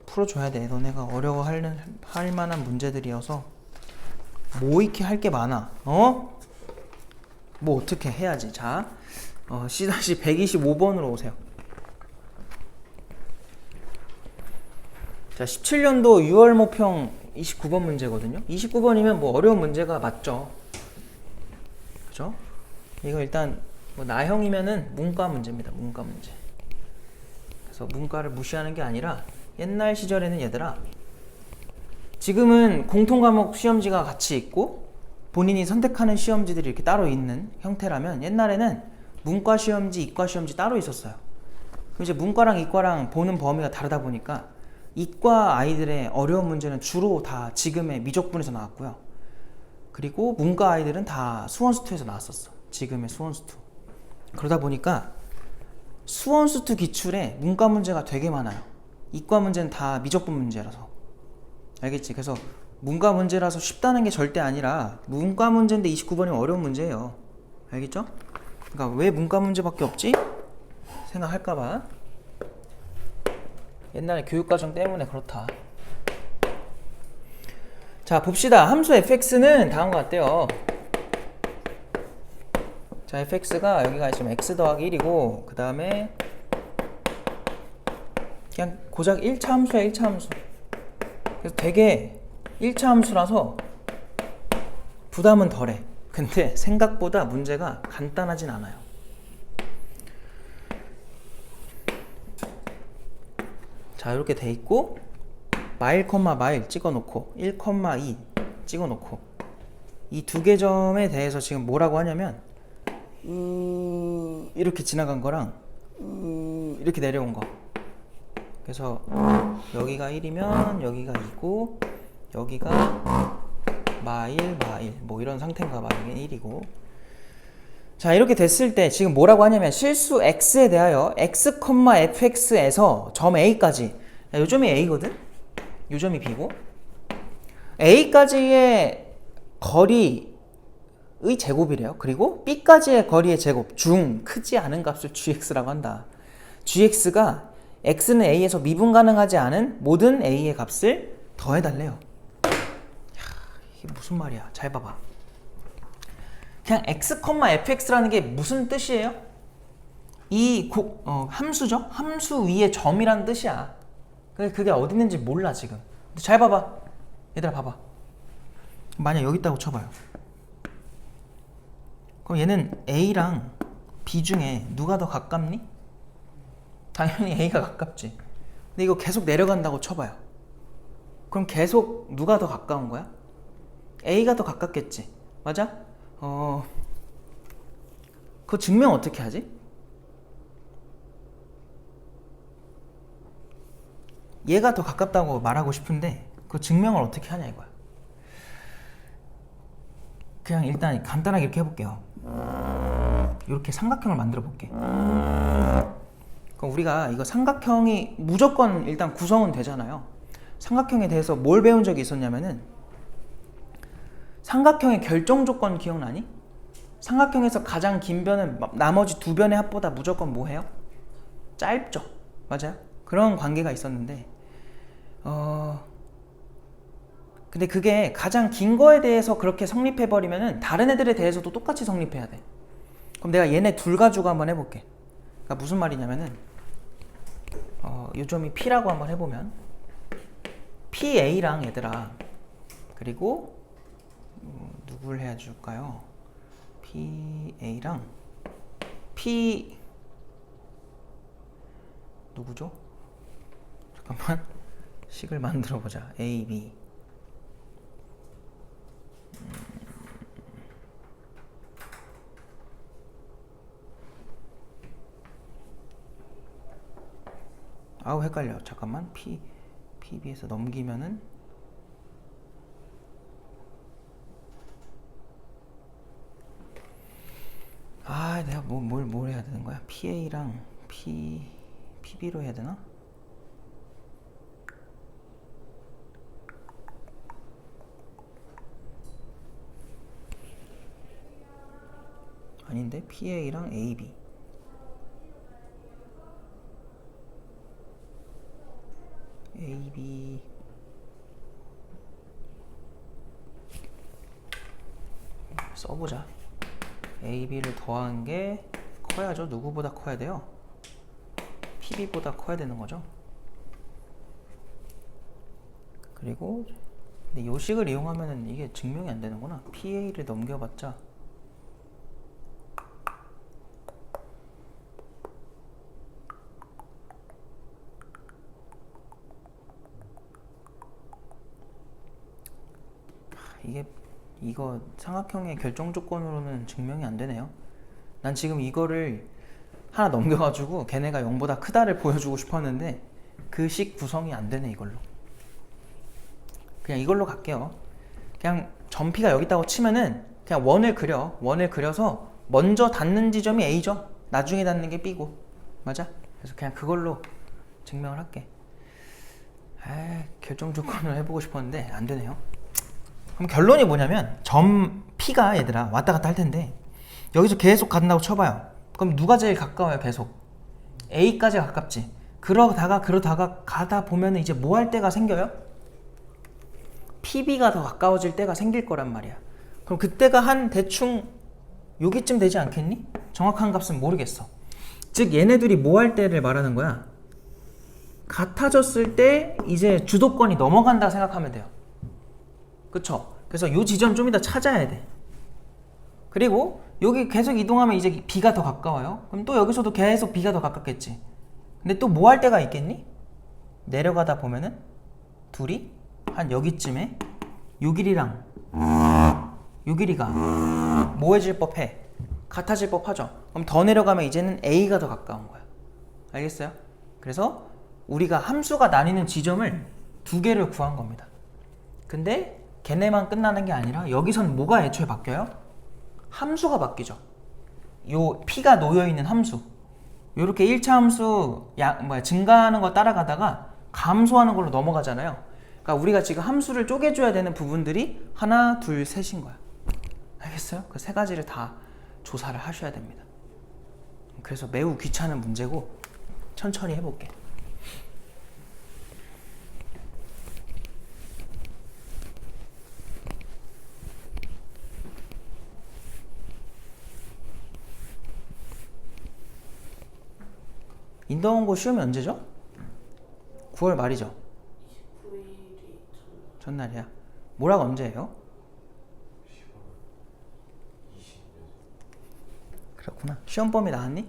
풀어줘야 돼. 너네가 어려워할 만한 문제들이어서 뭐 이렇게 할 게 많아. 뭐 어떻게 해야지. 자, C-125번으로 오세요. 자, 17년도 6월 모평 29번 문제거든요. 29번이면 뭐 어려운 문제가 맞죠. 그죠? 이거 일단 뭐 나형이면은 문과 문제입니다. 문과 문제. 그래서 문과를 무시하는 게 아니라 옛날 시절에는 얘들아, 지금은 공통과목 시험지가 같이 있고 본인이 선택하는 시험지들이 이렇게 따로 있는 형태라면 옛날에는 문과 시험지, 이과 시험지 따로 있었어요. 그럼 이제 문과랑 이과랑 보는 범위가 다르다 보니까 이과 아이들의 어려운 문제는 주로 다 지금의 미적분에서 나왔고요. 그리고 문과 아이들은 다 수원수투에서 나왔었어. 지금의 수원수투. 그러다 보니까 수원수투 기출에 문과 문제가 되게 많아요. 이과 문제는 다 미적분 문제라서. 알겠지? 그래서 문과 문제라서 쉽다는 게 절대 아니라 문과 문제인데 29번이면 어려운 문제예요. 알겠죠? 그러니까 왜 문과 문제밖에 없지? 생각할까봐. 옛날에 교육과정 때문에 그렇다. 자, 봅시다. 함수 fx는 다음과 같대요. 자, fx가 여기가 지금 x 더하기 1이고 그 다음에 그냥 고작 1차 함수야. 1차 함수. 그래서 되게 1차 함수라서 부담은 덜해. 근데 생각보다 문제가 간단하진 않아요. 자, 이렇게 돼 있고 마일, 마일 찍어놓고 1,2 찍어놓고 이 두 개 점에 대해서 지금 뭐라고 하냐면 이렇게 지나간 거랑 이렇게 내려온 거. 그래서 여기가 1이면 여기가 2고 여기가 마일 뭐 이런 상태인가 봐. 이게 1이고. 자, 이렇게 됐을 때 지금 뭐라고 하냐면 실수 x에 대하여 x, fx에서 점 a까지, 요점이 a거든? 요점이 b고 a까지의 거리의 제곱이래요. 그리고 b까지의 거리의 제곱 중 크지 않은 값을 gx라고 한다. gx가 x는 a에서 미분 가능하지 않은 모든 a의 값을 더해달래요. 이게 무슨 말이야? 잘 봐봐. 그냥 x, fx라는 게 무슨 뜻이에요? 이 함수죠? 함수 위에 점이라는 뜻이야. 그게 어디 있는지 몰라 지금. 근데 잘 봐봐. 얘들아 봐봐. 만약 여기 있다고 쳐봐요. 그럼 얘는 a랑 b 중에 누가 더 가깝니? 당연히 a가 가깝지. 근데 이거 계속 내려간다고 쳐봐요. 그럼 계속 누가 더 가까운 거야? a가 더 가깝겠지. 맞아? 그거 증명 어떻게 하지? 얘가 더 가깝다고 말하고 싶은데 그 증명을 어떻게 하냐 이거야. 그냥 일단 간단하게 이렇게 해볼게요. 이렇게 삼각형을 만들어 볼게. 그럼 우리가 이거 삼각형이 무조건 일단 구성은 되잖아요. 삼각형에 대해서 뭘 배운 적이 있었냐면은 삼각형의 결정 조건 기억나니? 삼각형에서 가장 긴 변은 나머지 두 변의 합보다 무조건 뭐 해요? 짧죠. 맞아요? 그런 관계가 있었는데 근데 그게 가장 긴 거에 대해서 그렇게 성립해버리면은 다른 애들에 대해서도 똑같이 성립해야 돼. 그럼 내가 얘네 둘 가지고 한번 해볼게. 그러니까 무슨 말이냐면은 요점이 P라고 한번 해보면 PA랑 얘들아 그리고 누굴 해줄까요? PA랑 P 누구죠? 잠깐만 식을 만들어 보자. A, B 아우 헷갈려. 잠깐만 PB에서 넘기면은 내가 뭘 해야 되는 거야? PA랑 PB로 해야 되나? 아닌데? PA랑 AB AB 써보자. AB를 더한 게 커야죠. 누구보다 커야 돼요? PB보다 커야 되는 거죠. 그리고 근데 요식을 이용하면은 이게 증명이 안 되는구나. PA를 넘겨봤자 이거 삼각형의 결정 조건으로는 증명이 안 되네요. 난 지금 이거를 하나 넘겨가지고 걔네가 0보다 크다를 보여주고 싶었는데 그 식 구성이 안 되네. 이걸로 그냥 이걸로 갈게요. 그냥 점피가 여기 있다고 치면은 그냥 원을 그려서 먼저 닿는 지점이 A죠. 나중에 닿는 게 B고. 맞아? 그래서 그냥 그걸로 증명을 할게. 결정 조건을 해보고 싶었는데 안 되네요. 그럼 결론이 뭐냐면 점 P가 얘들아 왔다 갔다 할 텐데 여기서 계속 간다고 쳐봐요. 그럼 누가 제일 가까워요? 계속 A까지 가깝지. 그러다가 가다 보면 이제 뭐 할 때가 생겨요? PB가 더 가까워질 때가 생길 거란 말이야. 그럼 그때가 한 대충 여기쯤 되지 않겠니? 정확한 값은 모르겠어. 즉 얘네들이 뭐 할 때를 말하는 거야. 같아졌을 때 이제 주도권이 넘어간다 생각하면 돼요. 그쵸? 그래서 요 지점 좀 이따 찾아야 돼. 그리고 여기 계속 이동하면 이제 B가 더 가까워요. 그럼 또 여기서도 계속 B가 더 가깝겠지. 근데 또 뭐 할 때가 있겠니? 내려가다 보면은 둘이 한 여기쯤에 요 길이랑 요 길이가 뭐해질 법해? 같아질 법하죠. 그럼 더 내려가면 이제는 A가 더 가까운 거야. 알겠어요? 그래서 우리가 함수가 나뉘는 지점을 두 개를 구한 겁니다. 근데 걔네만 끝나는 게 아니라 여기선 뭐가 애초에 바뀌어요? 함수가 바뀌죠. 요 P가 놓여있는 함수. 요렇게 1차 함수 증가하는 거 따라가다가 감소하는 걸로 넘어가잖아요. 그러니까 우리가 지금 함수를 쪼개줘야 되는 부분들이 하나, 둘, 셋인 거야. 알겠어요? 그 세 가지를 다 조사를 하셔야 됩니다. 그래서 매우 귀찮은 문제고 천천히 해볼게. 인더원고 시험이 언제죠? 9월 말이죠? 29일이 전날이야. 모라가 언제예요? 20일. 그렇구나. 시험 범위 나왔니?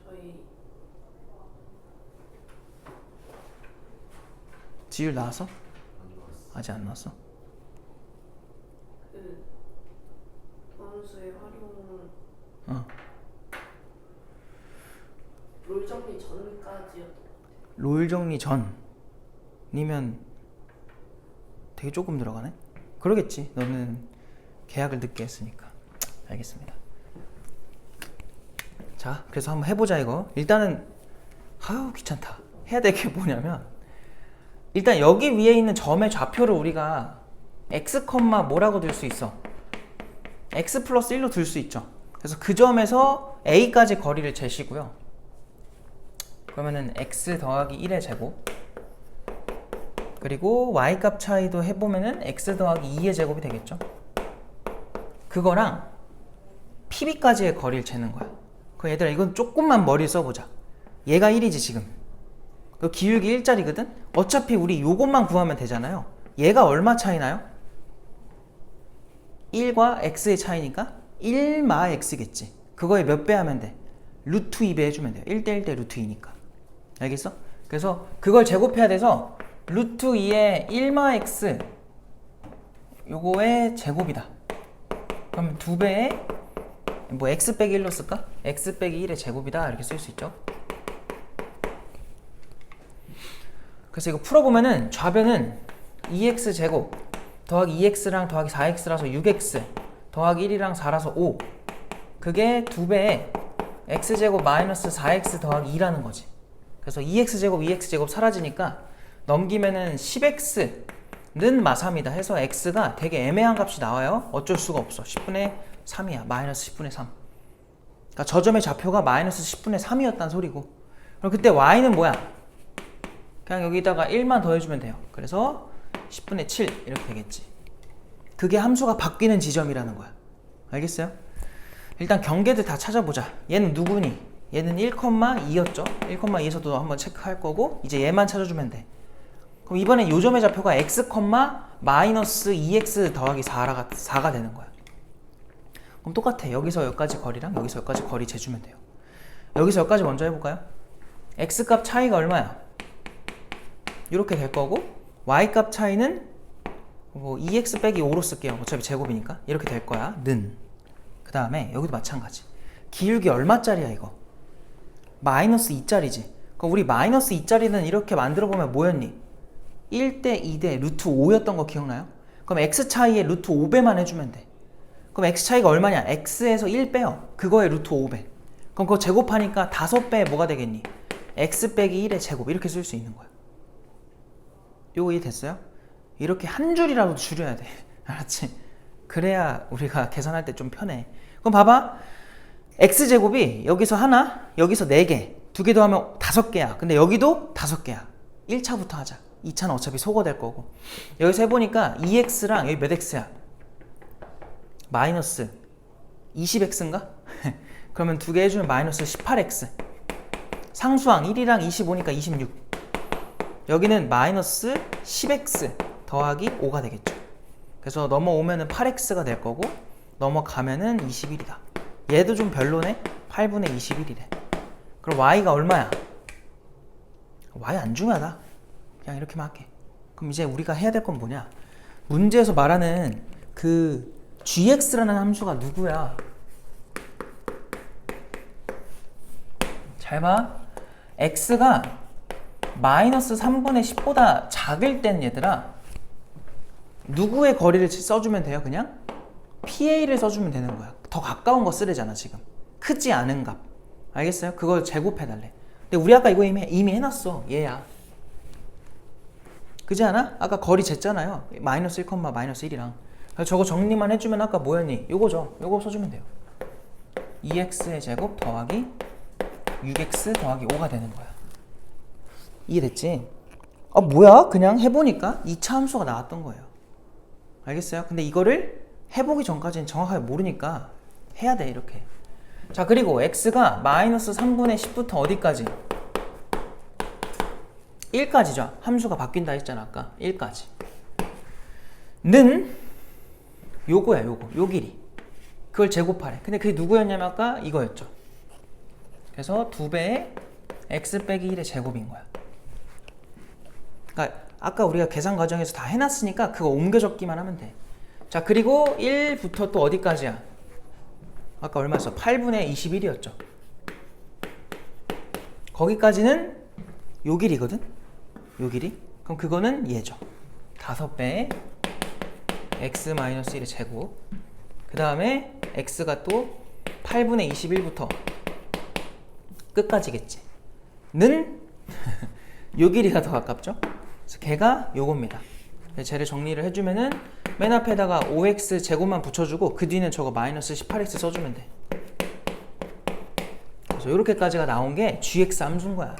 저희 지율 나왔어? 아직 안 나왔어? 그 범수의 활용 롤 정리 전까지였던 것 같아요. 롤 정리 전이면 되게 조금 들어가네? 그러겠지. 너는 계약을 늦게 했으니까. 알겠습니다. 자, 그래서 한번 해보자 이거. 일단은 귀찮다. 해야 될 게 뭐냐면 일단 여기 위에 있는 점의 좌표를 우리가 x, 뭐라고 둘 수 있어? x 플러스 1로 둘 수 있죠. 그래서 그 점에서 a까지 거리를 재시고요. 그러면은 x 더하기 1의 제곱 그리고 y값 차이도 해보면은 x 더하기 2의 제곱이 되겠죠. 그거랑 pb까지의 거리를 재는 거야. 그 얘들아 이건 조금만 머리 써보자. 얘가 1이지 지금. 그 기울기 1짜리거든? 어차피 우리 요것만 구하면 되잖아요. 얘가 얼마 차이나요? 1과 x의 차이니까 1마 x겠지. 그거에 몇 배 하면 돼? 루트 2배 해주면 돼요. 1대 1대 루트 2니까. 알겠어? 그래서 그걸 제곱해야 돼서 루트 2의 1마 x 요거의 제곱이다. 그럼 2배의 뭐 x 빼기 1로 쓸까? x 빼기 1의 제곱이다 이렇게 쓸 수 있죠. 그래서 이거 풀어보면은 좌변은 2x 제곱 더하기 2x랑 더하기 4x라서 6x 더하기 1이랑 4라서 5 그게 2배의 x제곱 마이너스 4x 더하기 2라는 거지. 그래서 2x제곱 2x제곱 사라지니까 넘기면은 10x는 마3이다 해서 x가 되게 애매한 값이 나와요. 어쩔 수가 없어. 10분의 3이야. 마이너스 10분의 3. 그러니까 저 점의 좌표가 마이너스 10분의 3이었단 소리고. 그럼 그때 y는 뭐야? 그냥 여기다가 1만 더해주면 돼요. 그래서 10분의 7 이렇게 되겠지. 그게 함수가 바뀌는 지점이라는 거야. 알겠어요? 일단 경계들 다 찾아보자. 얘는 누구니? 얘는 1,2였죠? 1,2에서도 한번 체크할 거고 이제 얘만 찾아주면 돼. 그럼 이번에 요점의 좌표가 x, 마이너스 2x 더하기 4가 되는 거야. 그럼 똑같아. 여기서 여기까지 거리랑 여기서 여기까지 거리 재주면 돼요. 여기서 여기까지 먼저 해볼까요? x값 차이가 얼마야? 이렇게 될 거고 y값 차이는 뭐 2x 빼기 5로 쓸게요. 어차피 제곱이니까 이렇게 될 거야. 그 다음에 여기도 마찬가지. 기울기 얼마짜리야 이거? 마이너스 2짜리지. 그럼 우리 마이너스 2짜리는 이렇게 만들어보면 뭐였니? 1대 2대 루트 5였던 거 기억나요? 그럼 x 차이에 루트 5배만 해주면 돼. 그럼 x 차이가 얼마냐? x에서 1 빼요. 그거에 루트 5배. 그럼 그거 제곱하니까 5배에 뭐가 되겠니? x 빼기 1의 제곱 이렇게 쓸 수 있는 거야. 요거 이해됐어요? 이렇게 한 줄이라도 줄여야 돼. 알았지? 그래야 우리가 계산할 때 좀 편해. 그럼 봐봐. x제곱이 여기서 하나, 여기서 4개, 2개 더하면 5개야. 근데 여기도 5개야. 1차부터 하자. 2차는 어차피 소거될 거고. 여기서 해보니까 2x랑 여기 몇 x야? 마이너스 20x인가? 그러면 2개 해주면 마이너스 18x. 상수항 1이랑 25니까 26. 여기는 마이너스 10x 더하기 5가 되겠죠. 그래서 넘어오면은 8x가 될 거고 넘어가면은 21이다. 얘도 좀 별로네. 8분의 21이래. 그럼 y가 얼마야? y 안 중요하다. 그냥 이렇게만 할게. 그럼 이제 우리가 해야 될 건 뭐냐? 문제에서 말하는 그 gx라는 함수가 누구야? 잘 봐. x가 마이너스 3분의 10보다 작을 땐 얘들아 누구의 거리를 써주면 돼요? 그냥 PA를 써주면 되는 거야. 더 가까운 거 쓰래잖아 지금. 크지 않은 값. 알겠어요? 그걸 제곱해달래. 근데 우리 아까 이거 이미 해놨어. 얘야. 그지 않아? 아까 거리 쟀잖아요. 마이너스 1, 마이너스 1이랑. 그래서 저거 정리만 해주면 아까 뭐였니? 요거죠. 요거 써주면 돼요. 2x의 제곱 더하기 6x 더하기 5가 되는 거야. 이해됐지? 아 뭐야? 그냥 해보니까 2차 함수가 나왔던 거예요. 알겠어요? 근데 이거를 해보기 전까지는 정확하게 모르니까 해야 돼 이렇게. 자 그리고 x가 마이너스 3분의 10부터 어디까지? 1까지죠. 함수가 바뀐다 했잖아 아까. 1까지 는 요거야. 요 길이. 그걸 제곱하래. 근데 그게 누구였냐면 아까 이거였죠. 그래서 2배의 x 빼기 1의 제곱인 거야. 그러니까 아까 우리가 계산 과정에서 다 해놨으니까 그거 옮겨 적기만 하면 돼. 자 그리고 1부터 또 어디까지야? 아까 얼마였어? 8분의 21이었죠. 거기까지는 요 길이거든? 요 길이? 그럼 그거는 얘죠. 5배의 x-1의 제곱. 그 다음에 x가 또 8분의 21부터 끝까지겠지. 는 요 길이가 더 가깝죠? 그래서 걔가 요겁니다. 쟤를 정리를 해주면은 맨 앞에다가 5x 제곱만 붙여주고 그 뒤는 저거 마이너스 18x 써주면 돼. 그래서 요렇게까지가 나온 게 gx 함수인 거야.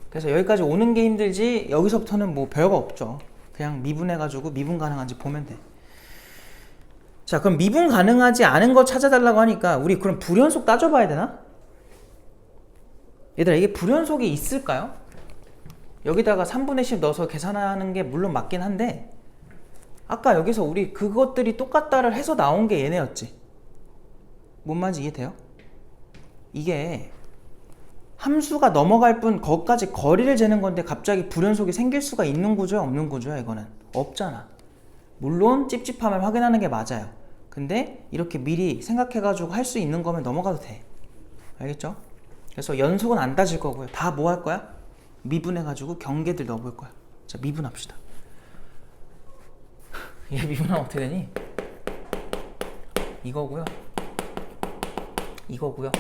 그래서 여기까지 오는 게 힘들지 여기서부터는 뭐 별거 없죠. 그냥 미분해가지고 미분 가능한지 보면 돼. 자 그럼 미분 가능하지 않은 거 찾아달라고 하니까 우리 그럼 불연속 따져봐야 되나? 얘들아 이게 불연속이 있을까요? 여기다가 3분의 10 넣어서 계산하는 게 물론 맞긴 한데 아까 여기서 우리 그것들이 똑같다를 해서 나온 게 얘네였지. 뭔 말인지 이해돼요? 이게 함수가 넘어갈 뿐 거기까지 거리를 재는 건데 갑자기 불연속이 생길 수가 있는 구조야 없는 구조야? 이거는 없잖아. 물론 찝찝함을 확인하는 게 맞아요. 근데 이렇게 미리 생각해가지고 할 수 있는 거면 넘어가도 돼. 알겠죠? 그래서 연속은 안 따질 거고요. 다 뭐 할 거야? 미분해가지고 경계들 넣어볼 거야. 자 미분합시다. 얘 미분하면 어떻게 되니? 이거고요. 이거고요.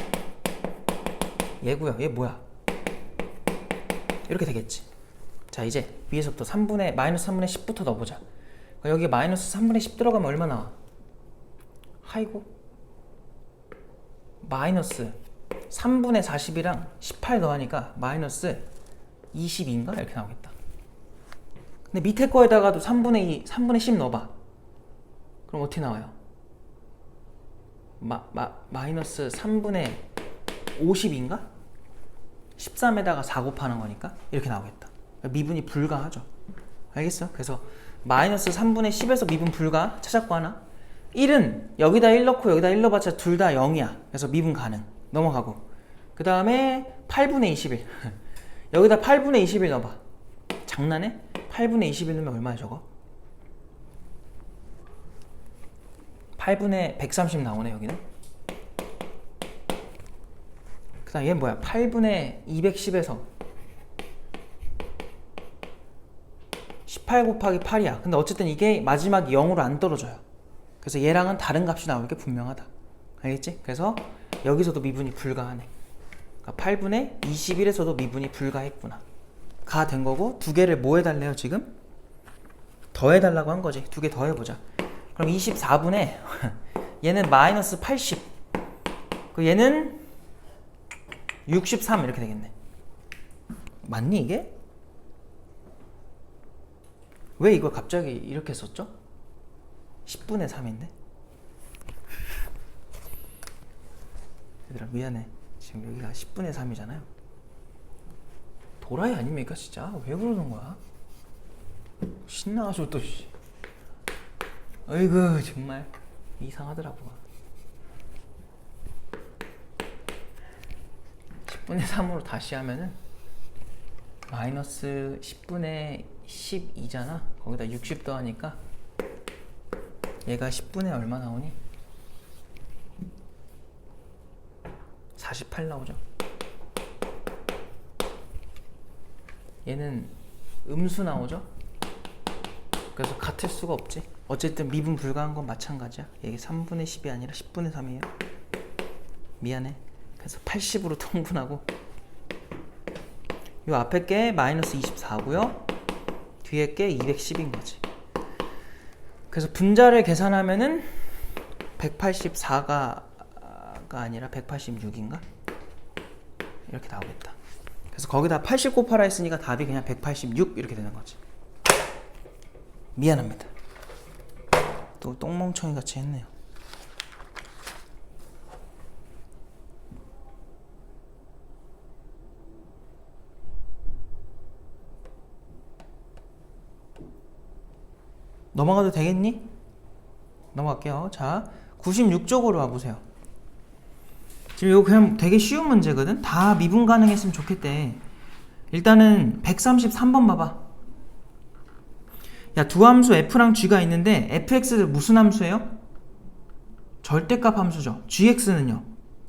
얘고요. 얘 뭐야? 이렇게 되겠지. 자 이제 위에서부터 마이너스 3분의 10부터 넣어보자. 여기 마이너스 3분의 10 들어가면 얼마 나와? 하이고 마이너스 3분의 40이랑 18 더하니까 마이너스 22인가? 이렇게 나오겠다. 근데 밑에 거에다가도 3분의 10 넣어봐. 그럼 어떻게 나와요? 마이너스 3분의 50인가? 13에다가 4 곱하는 거니까 이렇게 나오겠다. 미분이 불가하죠. 알겠어? 그래서 마이너스 3분의 10에서 미분 불가 찾았고 하나. 1은 여기다 1 넣고 여기다 1 넣어봤자 둘 다 0이야. 그래서 미분 가능. 넘어가고. 그 다음에 8분의 21. 여기다 8분의 21 넣어봐. 장난해? 8분의 21 넣으면 얼마야 저거? 8분의 130 나오네 여기는. 그 다음 얘는 뭐야? 8분의 210에서 18 곱하기 8이야. 근데 어쨌든 이게 마지막에 0으로 안 떨어져요. 그래서 얘랑은 다른 값이 나올 게 분명하다. 알겠지? 그래서 여기서도 미분이 불가하네. 그러니까 8분의 21에서도 미분이 불가했구나. 가 된 거고, 두 개를 뭐 해달래요 지금? 더해달라고 한 거지. 두 개 더해보자. 그럼 24분의 얘는 마이너스 80, 얘는 63 이렇게 되겠네. 맞니 이게? 왜 이걸 갑자기 이렇게 썼죠? 10분의 3인데? 얘들아 미안해. 지금 여기가 10분의 3이잖아요. 도라이 아닙니까 진짜? 왜 그러는 거야? 신나가지고 또 어이구 정말 이상하더라고. 10분의 3으로 다시 하면은 마이너스 10분의 12잖아. 거기다 60 더하니까 얘가 10분의 얼마 나오니? 48 나오죠. 얘는 음수 나오죠. 그래서 같을 수가 없지. 어쨌든 미분 불가한 건 마찬가지야. 이게 3분의 10이 아니라 10분의 3이에요. 미안해. 그래서 80으로 통분하고, 요 앞에 게 마이너스 24고요 뒤에 게 210인 거지. 그래서 분자를 계산하면은 184가 아니라 186인가? 이렇게 나오겠다. 그래서 거기다 80 곱하라 했으니까 답이 그냥 186 이렇게 되는 거지. 미안합니다. 또 똥멍청이 같이 했네요. 넘어가도 되겠니? 넘어갈게요. 자, 96쪽으로 와보세요. 지금 이거 그냥 되게 쉬운 문제거든? 다 미분 가능했으면 좋겠대. 일단은 133번 봐봐. 야, 두 함수 f랑 g가 있는데 fx 무슨 함수예요? 절대값 함수죠. gx는요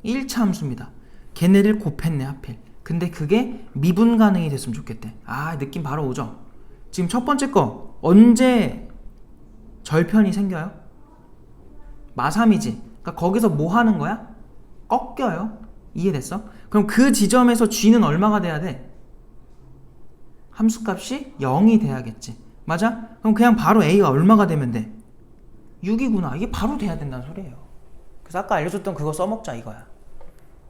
1차 함수입니다. 걔네를 곱했네 하필. 근데 그게 미분 가능이 됐으면 좋겠대. 아, 느낌 바로 오죠? 지금 첫 번째 거 언제 절편이 생겨요? 마3이지. 그러니까 거기서 뭐 하는 거야? 꺾여요. 이해됐어? 그럼 그 지점에서 g는 얼마가 돼야 돼? 함수값이 0이 돼야겠지. 맞아? 그럼 그냥 바로 a가 얼마가 되면 돼? 6이구나. 이게 바로 돼야 된다는 소리예요. 그래서 아까 알려줬던 그거 써먹자 이거야.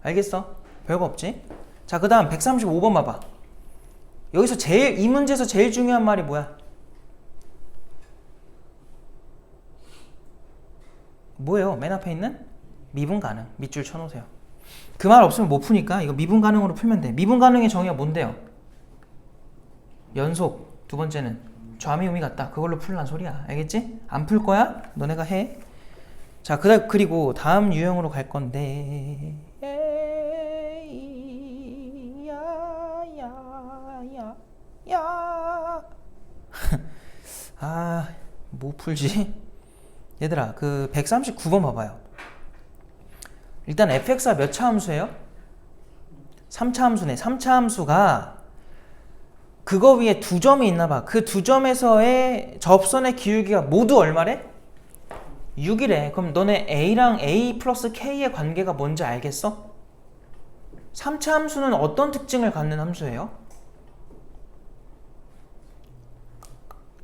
알겠어? 별거 없지? 자, 그 다음 135번 봐봐. 여기서 이 문제에서 제일 중요한 말이 뭐야? 뭐예요? 맨 앞에 있는 미분 가능. 밑줄 쳐놓으세요. 그 말 없으면 못 푸니까 이거 미분 가능으로 풀면 돼. 미분 가능의 정의가 뭔데요? 연속. 두 번째는 좌미우미 같다. 그걸로 풀란 소리야. 알겠지? 안 풀 거야? 너네가 해. 자, 그리고 다음 유형으로 갈 건데. 아, 뭐 풀지? 얘들아, 그 139번 봐봐요. 일단 fx가 몇 차 함수예요? 3차 함수네. 3차 함수가 그거 위에 두 점이 있나봐. 그 두 점에서의 접선의 기울기가 모두 얼마래? 6이래. 그럼 너네 a랑 a 플러스 k의 관계가 뭔지 알겠어? 3차 함수는 어떤 특징을 갖는 함수예요?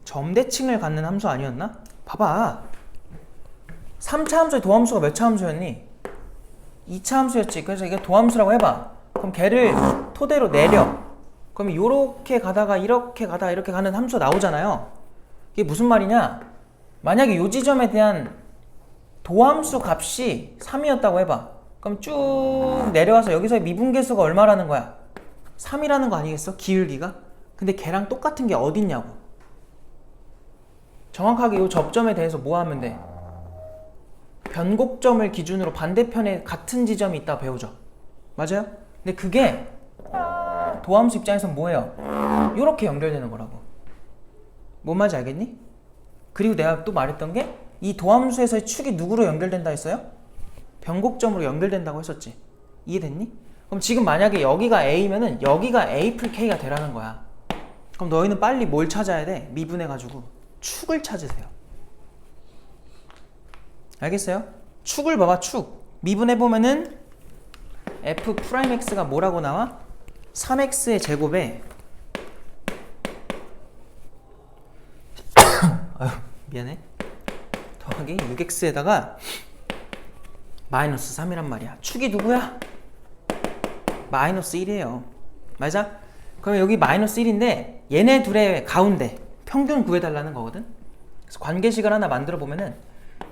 점대칭을 갖는 함수 아니었나? 봐봐. 3차 함수의 도함수가 몇 차 함수였니? 2차 함수였지. 그래서 이게 도함수라고 해봐. 그럼 걔를 토대로 내려. 그럼 요렇게 가다가 이렇게 가다가 이렇게 가는 함수가 나오잖아요. 이게 무슨 말이냐? 만약에 요 지점에 대한 도함수 값이 3이었다고 해봐. 그럼 쭉 내려와서 여기서의 미분계수가 얼마라는 거야? 3이라는 거 아니겠어? 기울기가? 근데 걔랑 똑같은 게 어딨냐고. 정확하게 이 접점에 대해서 뭐 하면 돼? 변곡점을 기준으로 반대편에 같은 지점이 있다 배우죠. 맞아요? 근데 그게 도함수 입장에서는 뭐예요? 이렇게 연결되는 거라고. 뭔 말인지 알겠니? 그리고 내가 또 말했던 게 이 도함수에서의 축이 누구로 연결된다 했어요? 변곡점으로 연결된다고 했었지. 이해됐니? 그럼 지금 만약에 여기가 A면은 여기가 A 풀 K가 되라는 거야. 그럼 너희는 빨리 뭘 찾아야 돼? 미분해가지고 축을 찾으세요. 알겠어요? 축을 봐봐. 축 미분해보면은 F 프라임 X가 뭐라고 나와? 3X의 제곱에 아유 미안해. 더하기 6X에다가 마이너스 3이란 말이야. 축이 누구야? 마이너스 1이에요. 맞아? 그럼 여기 마이너스 1인데 얘네 둘의 가운데 평균 구해달라는 거거든. 그래서 관계식을 하나 만들어 보면은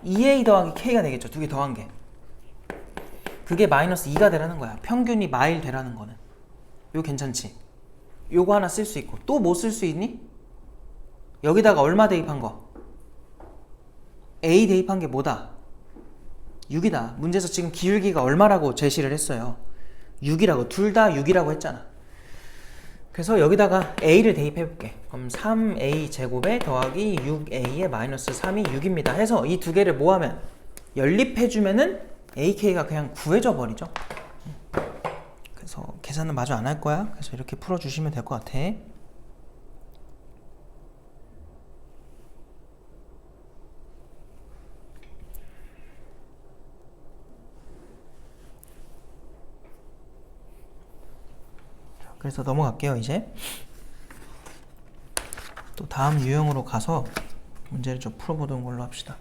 2A 더하기 K가 되겠죠. 두 개 더한 게. 그게 마이너스 2가 되라는 거야. 평균이 마일 되라는 거는. 이거 괜찮지? 요거 하나 쓸 수 있고 또 뭐 쓸 수 있니? 여기다가 얼마 대입한 거? A 대입한 게 뭐다? 6이다. 문제에서 지금 기울기가 얼마라고 제시를 했어요. 6이라고. 둘 다 6이라고 했잖아. 그래서 여기다가 A를 대입해 볼게. 그럼 3A 제곱에 더하기 6A에 마이너스 3이 6입니다. 해서 이 두 개를 뭐하면 연립해 주면은 AK가 그냥 구해져 버리죠. 그래서 계산은 마저 안 할 거야. 그래서 이렇게 풀어주시면 될 것 같아. 그래서 넘어갈게요. 이제 또 다음 유형으로 가서 문제를 좀 풀어보던 걸로 합시다.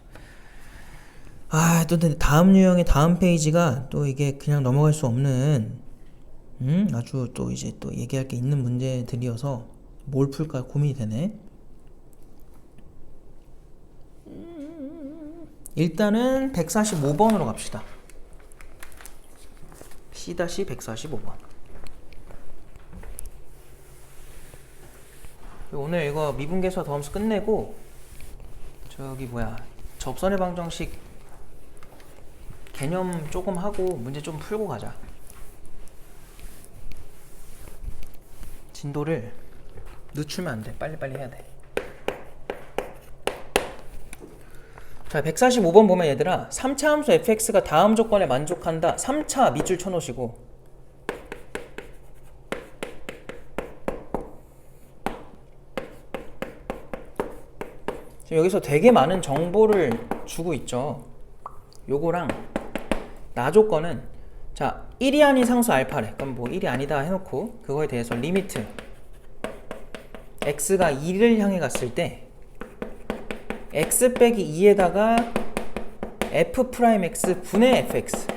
또 근데 다음 유형의 다음 페이지가 또 이게 그냥 넘어갈 수 없는 아주 또 이제 또 얘기할 게 있는 문제들이어서 뭘 풀까 고민이 되네. 일단은 145번으로 갑시다. C-145번. 오늘 이거 미분계수와 더함수 끝내고 저기 뭐야 접선의 방정식 개념 조금 하고 문제 좀 풀고 가자. 진도를 늦추면 안 돼. 빨리빨리 해야 돼. 자, 145번 보면 얘들아 3차 함수 fx가 다음 조건에 만족한다. 3차 밑줄 쳐놓으시고 지금 여기서 되게 많은 정보를 주고 있죠. 요거랑 나 조건은 자 1이 아닌 상수 알파래. 그럼 뭐 1이 아니다 해놓고 그거에 대해서 리미트 x가 2를 향해 갔을 때 x 빼기 2에다가 f 프라임 x 분의 fx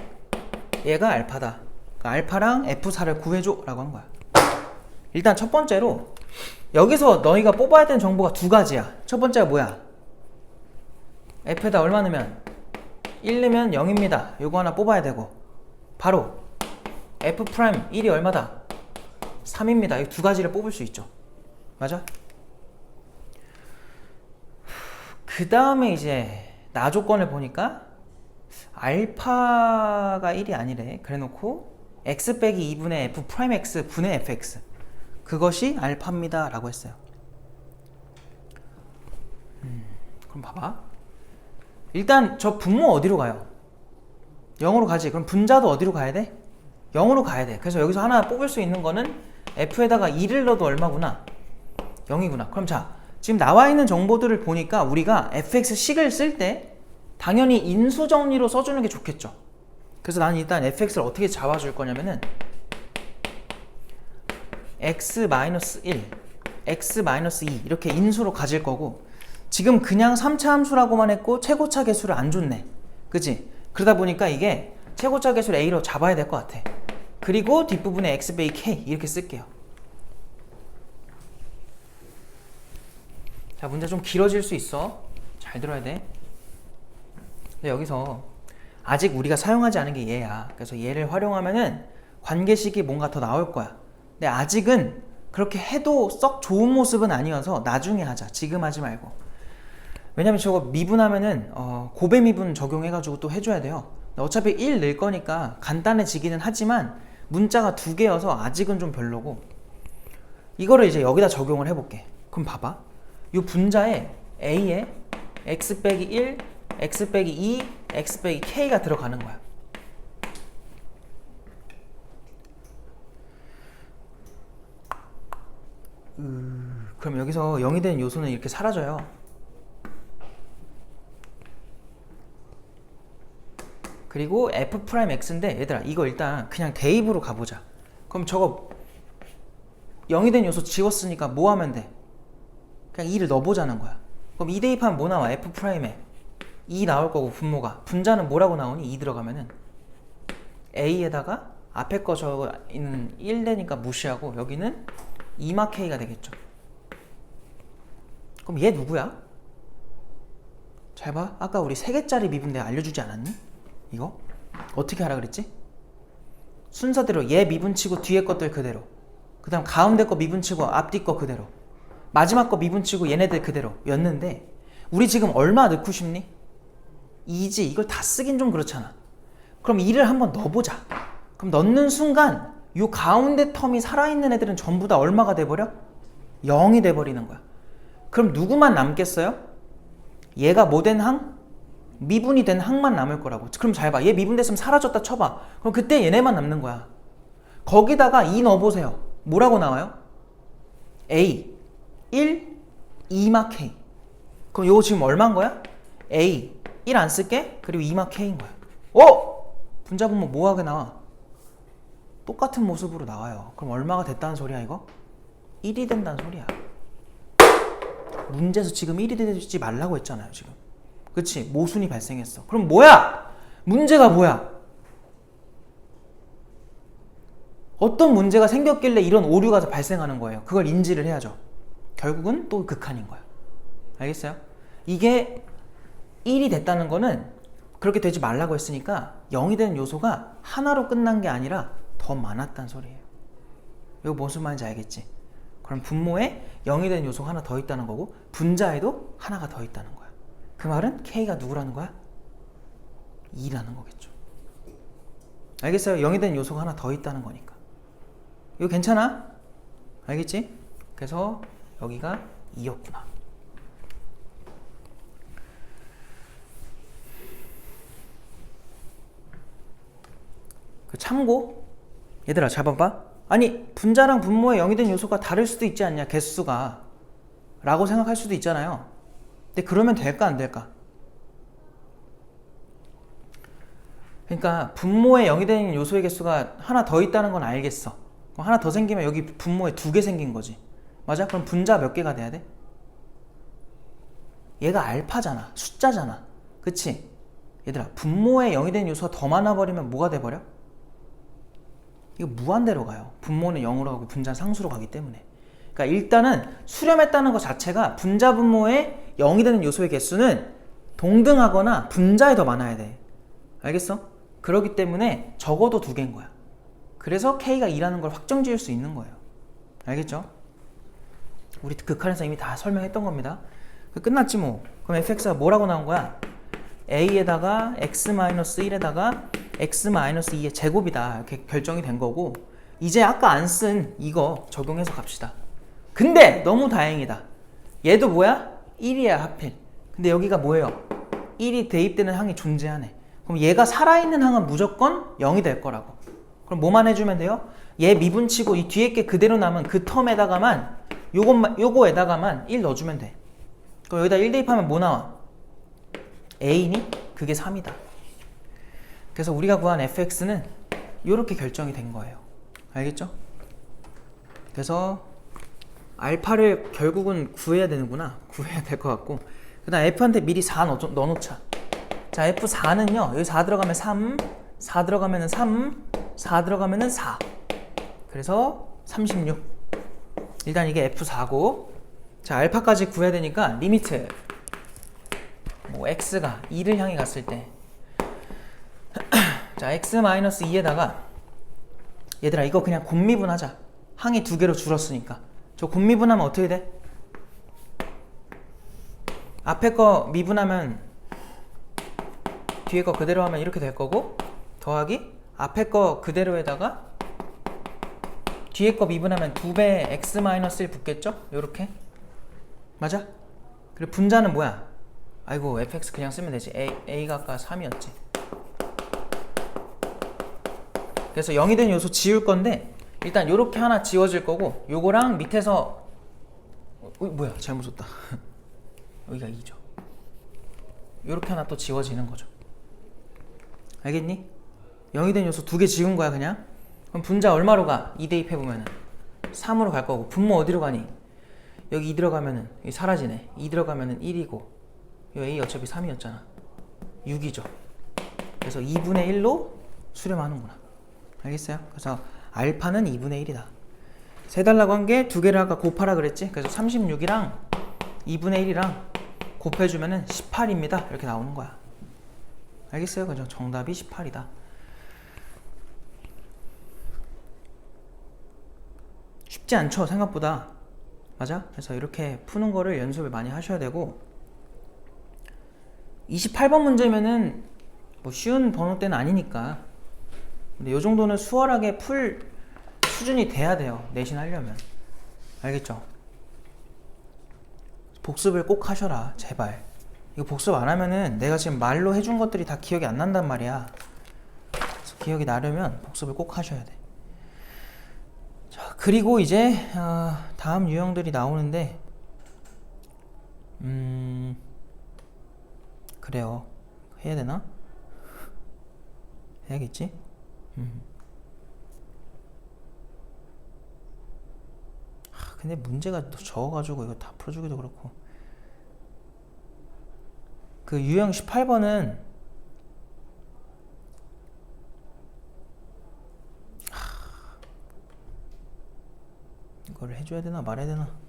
얘가 알파다. 그러니까 알파랑 f4를 구해줘 라고 한 거야. 일단 첫 번째로 여기서 너희가 뽑아야 되는 정보가 두 가지야. 첫 번째가 뭐야? f에다 얼마 넣으면? 1 넣으면 0입니다. 요거 하나 뽑아야 되고 바로 f 프라임 1이 얼마다? 3입니다. 이 두 가지를 뽑을 수 있죠. 맞아? 그 다음에 이제 나 조건을 보니까 알파가 1이 아니래. 그래 놓고 x 빼기 2분의 f 프라임 x 분의 fx 그것이 알파입니다 라고 했어요. 그럼 봐봐. 일단 저 분모 어디로 가요? 0으로 가지. 그럼 분자도 어디로 가야 돼? 0으로 가야 돼. 그래서 여기서 하나 뽑을 수 있는 거는 f에다가 2를 넣어도 얼마구나? 0이구나. 그럼 자 지금 나와 있는 정보들을 보니까 우리가 fx식을 쓸 때 당연히 인수 정리로 써주는 게 좋겠죠. 그래서 나는 일단 fx를 어떻게 잡아줄 거냐면은 x-1, x-2 이렇게 인수로 가질 거고 지금 그냥 3차 함수라고만 했고 최고차 계수를 안 줬네. 그치? 그러다 보니까 이게 최고차 계수를 a로 잡아야 될 것 같아. 그리고 뒷부분에 x 빼기 k 이렇게 쓸게요. 자, 문제 좀 길어질 수 있어. 잘 들어야 돼. 근데 여기서 아직 우리가 사용하지 않은 게 얘야. 그래서 얘를 활용하면은 관계식이 뭔가 더 나올 거야. 근데 아직은 그렇게 해도 썩 좋은 모습은 아니어서 나중에 하자. 지금 하지 말고. 왜냐면 저거 미분하면은 고배 미분 적용해가지고 또 해줘야 돼요. 어차피 1 낼 거니까 간단해지기는 하지만 문자가 2개여서 아직은 좀 별로고, 이거를 이제 여기다 적용을 해볼게. 그럼 봐봐. 이 분자에 a에 x 빼기 1, x 빼기 2, x 빼기 k가 들어가는 거야. 그럼 여기서 0이 되는 요소는 이렇게 사라져요. 그리고 f'x인데 얘들아 이거 일단 그냥 대입으로 가보자. 그럼 저거 0이 된 요소 지웠으니까 뭐 하면 돼? 그냥 2를 넣어보자는 거야. 그럼 2 대입하면 뭐 나와? f'에 2 나올 거고 분모가. 분자는 뭐라고 나오니? 2 들어가면은 a에다가 앞에 거 저는 1 되니까 무시하고 여기는 2마 k가 되겠죠. 그럼 얘 누구야? 잘 봐. 아까 우리 3개짜리 미분 내가 알려주지 않았니? 이거? 어떻게 하라 그랬지? 순서대로 얘 미분치고 뒤에 것들 그대로, 그 다음 가운데 거 미분치고 앞뒤 거 그대로, 마지막 거 미분치고 얘네들 그대로 였는데 우리 지금 얼마 넣고 싶니? 2지. 이걸 다 쓰긴 좀 그렇잖아. 그럼 2를 한번 넣어보자. 그럼 넣는 순간 요 가운데 텀이 살아있는 애들은 전부 다 얼마가 돼버려? 0이 돼버리는 거야. 그럼 누구만 남겠어요? 얘가 뭐 된 항? 미분이 된 항만 남을 거라고. 그럼 잘 봐. 얘 미분됐으면 사라졌다 쳐봐. 그럼 그때 얘네만 남는 거야. 거기다가 2 넣어보세요. 뭐라고 나와요? A 1 2마 K. 그럼 요거 지금 얼마인 거야? A 1 안 쓸게. 그리고 2마 K인 거야. 분자 분모 뭐하게 나와? 똑같은 모습으로 나와요. 그럼 얼마가 됐다는 소리야 이거? 1이 된다는 소리야. 문제에서 지금 1이 되지 말라고 했잖아요 지금. 그치? 모순이 발생했어. 그럼 뭐야? 문제가 뭐야? 어떤 문제가 생겼길래 이런 오류가 발생하는 거예요. 그걸 인지를 해야죠. 결국은 또 극한인 거야. 알겠어요? 이게 1이 됐다는 거는 그렇게 되지 말라고 했으니까 0이 되는 요소가 하나로 끝난 게 아니라 더 많았단 소리예요. 이거 무슨 말인지 알겠지? 그럼 분모에 0이 되는 요소가 하나 더 있다는 거고 분자에도 하나가 더 있다는 거야. 그 말은 K가 누구라는 거야? 2라는 거겠죠. 알겠어요? 0이 되는 요소가 하나 더 있다는 거니까. 이거 괜찮아? 알겠지? 그래서 여기가 2였구나. 그 참고, 얘들아 잘 봐봐. 아니 분자랑 분모에 0이 된 요소가 다를 수도 있지 않냐, 개수가 라고 생각할 수도 있잖아요. 근데 그러면 될까 안 될까? 그러니까 분모에 0이 되는 요소의 개수가 하나 더 있다는 건 알겠어. 그럼 하나 더 생기면 여기 분모에 2개 생긴 거지. 맞아? 그럼 분자 몇 개가 돼야 돼? 얘가 알파잖아. 숫자잖아. 그치? 얘들아 분모에 0이 되는 요소가 더 많아버리면 뭐가 돼버려? 이거 무한대로 가요. 분모는 0으로 가고 분자는 상수로 가기 때문에. 그러니까 일단은 수렴했다는 것 자체가 분자 분모에 0이 되는 요소의 개수는 동등하거나 분자에 더 많아야 돼. 알겠어? 그렇기 때문에 적어도 2개인 거야. 그래서 K가 2라는 걸 확정 지을 수 있는 거예요. 알겠죠? 우리 극한에서 이미 다 설명했던 겁니다. 끝났지 뭐. 그럼 fx가 뭐라고 나온 거야? a에다가 x-1에다가 x-2의 제곱이다. 이렇게 결정이 된 거고, 이제 아까 안 쓴 이거 적용해서 갑시다. 근데 너무 다행이다. 얘도 뭐야? 1이야 하필. 근데 여기가 뭐예요? 1이 대입되는 항이 존재하네. 그럼 얘가 살아있는 항은 무조건 0이 될 거라고. 그럼 뭐만 해주면 돼요? 얘 미분치고 이 뒤에 게 그대로 남은 그 텀에다가만 요거에다가만 1 넣어주면 돼. 그럼 여기다 1 대입하면 뭐 나와? a니? 그게 3이다. 그래서 우리가 구한 fx는 이렇게 결정이 된 거예요. 알겠죠? 그래서 알파를 결국은 구해야 되는구나. 구해야 될 것 같고, 그 다음 f한테 미리 4 넣어놓자. 자, f4는요 여기 4 들어가면 3, 4 들어가면 3, 4 들어가면 4. 그래서 36. 일단 이게 f4고, 자 알파까지 구해야 되니까 리미트 뭐 x가 2를 향해 갔을 때 자 x-2에다가 얘들아 이거 그냥 곱미분하자. 항이 2개로 줄었으니까. 저 곱미분하면 어떻게 돼? 앞에 거 미분하면 뒤에 거 그대로 하면 이렇게 될 거고, 더하기 앞에 거 그대로에다가 뒤에 거 미분하면 2배 x-1 붙겠죠? 요렇게. 맞아? 그리고 분자는 뭐야? 아이고, fx 그냥 쓰면 되지. a가 아까 3이었지. 그래서 0이 된 요소 지울 건데, 일단 요렇게 하나 지워질 거고, 요거랑 밑에서 뭐야, 잘못 썼다. 여기가 2죠. 요렇게 하나 또 지워지는 거죠. 알겠니? 0이 된 요소 2개 지운 거야, 그냥. 그럼 분자 얼마로 가? 2 대입해보면은 3으로 갈 거고, 분모 어디로 가니? 여기 2 들어가면은 여기 사라지네. 2 들어가면은 1이고, 이 a 어차피 3이었잖아. 6이죠. 그래서 2분의 1로 수렴하는구나. 알겠어요? 그래서 알파는 2분의 1이다. 세달라고 한 게 2개를 아까 곱하라 그랬지? 그래서 36이랑 2분의 1이랑 곱해주면은 18입니다. 이렇게 나오는 거야. 알겠어요? 그죠? 정답이 18이다. 쉽지 않죠? 생각보다. 맞아? 그래서 이렇게 푸는 거를 연습을 많이 하셔야 되고, 28번 문제면은 뭐 쉬운 번호 때는 아니니까. 근데 요 정도는 수월하게 풀 수준이 돼야 돼요. 내신 하려면. 알겠죠? 복습을 꼭 하셔라. 제발. 이거 복습 안 하면은 내가 지금 말로 해준 것들이 다 기억이 안 난단 말이야. 그래서 기억이 나려면 복습을 꼭 하셔야 돼. 자, 그리고 이제 다음 유형들이 나오는데, 그래요. 해야 되나? 해야겠지? 근데 문제가 또 적어가지고 이거 다 풀어주기도 그렇고. 그 유형 18번은 이거를 해줘야 되나 말해야 되나?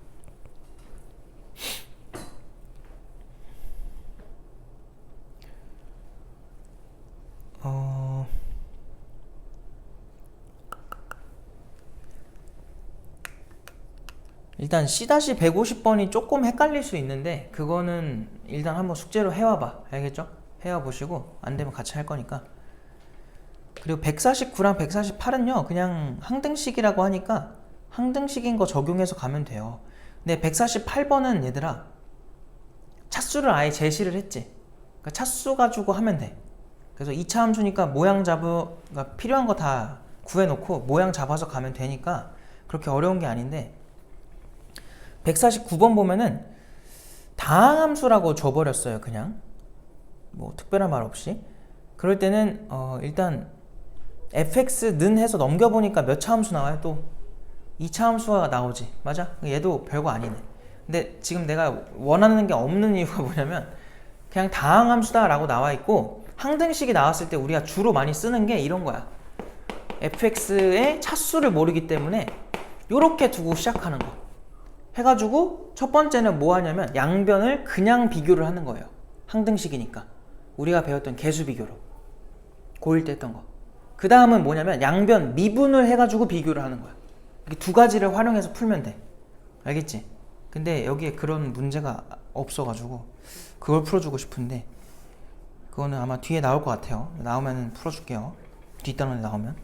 일단 C-150번이 조금 헷갈릴 수 있는데, 그거는 일단 한번 숙제로 해와봐. 알겠죠? 해와보시고 안되면 같이 할 거니까. 그리고 149랑 148은요 그냥 항등식이라고 하니까 항등식인 거 적용해서 가면 돼요. 근데 148번은 얘들아 차수를 아예 제시를 했지. 그러니까 차수 가지고 하면 돼. 그래서 2차 함수니까 모양 그러니까 필요한 거 다 구해놓고 모양 잡아서 가면 되니까 그렇게 어려운 게 아닌데, 149번 보면은 다항함수라고 줘버렸어요. 그냥 뭐 특별한 말 없이. 그럴 때는 일단 fx는 해서 넘겨보니까 몇 차 함수 나와요? 또 2차 함수가 나오지. 맞아? 얘도 별거 아니네. 근데 지금 내가 원하는 게 없는 이유가 뭐냐면 그냥 다항함수다 라고 나와 있고, 항등식이 나왔을 때 우리가 주로 많이 쓰는 게 이런 거야. fx의 차수를 모르기 때문에 요렇게 두고 시작하는 거 해가지고, 첫 번째는 뭐 하냐면 양변을 그냥 비교를 하는 거예요. 항등식이니까 우리가 배웠던 개수 비교로 고1 때 했던 거. 그 다음은 뭐냐면 양변 미분을 해가지고 비교를 하는 거야. 이렇게 두 가지를 활용해서 풀면 돼. 알겠지? 근데 여기에 그런 문제가 없어가지고 그걸 풀어주고 싶은데, 그거는 아마 뒤에 나올 것 같아요. 나오면 풀어줄게요. 뒷단원에 나오면.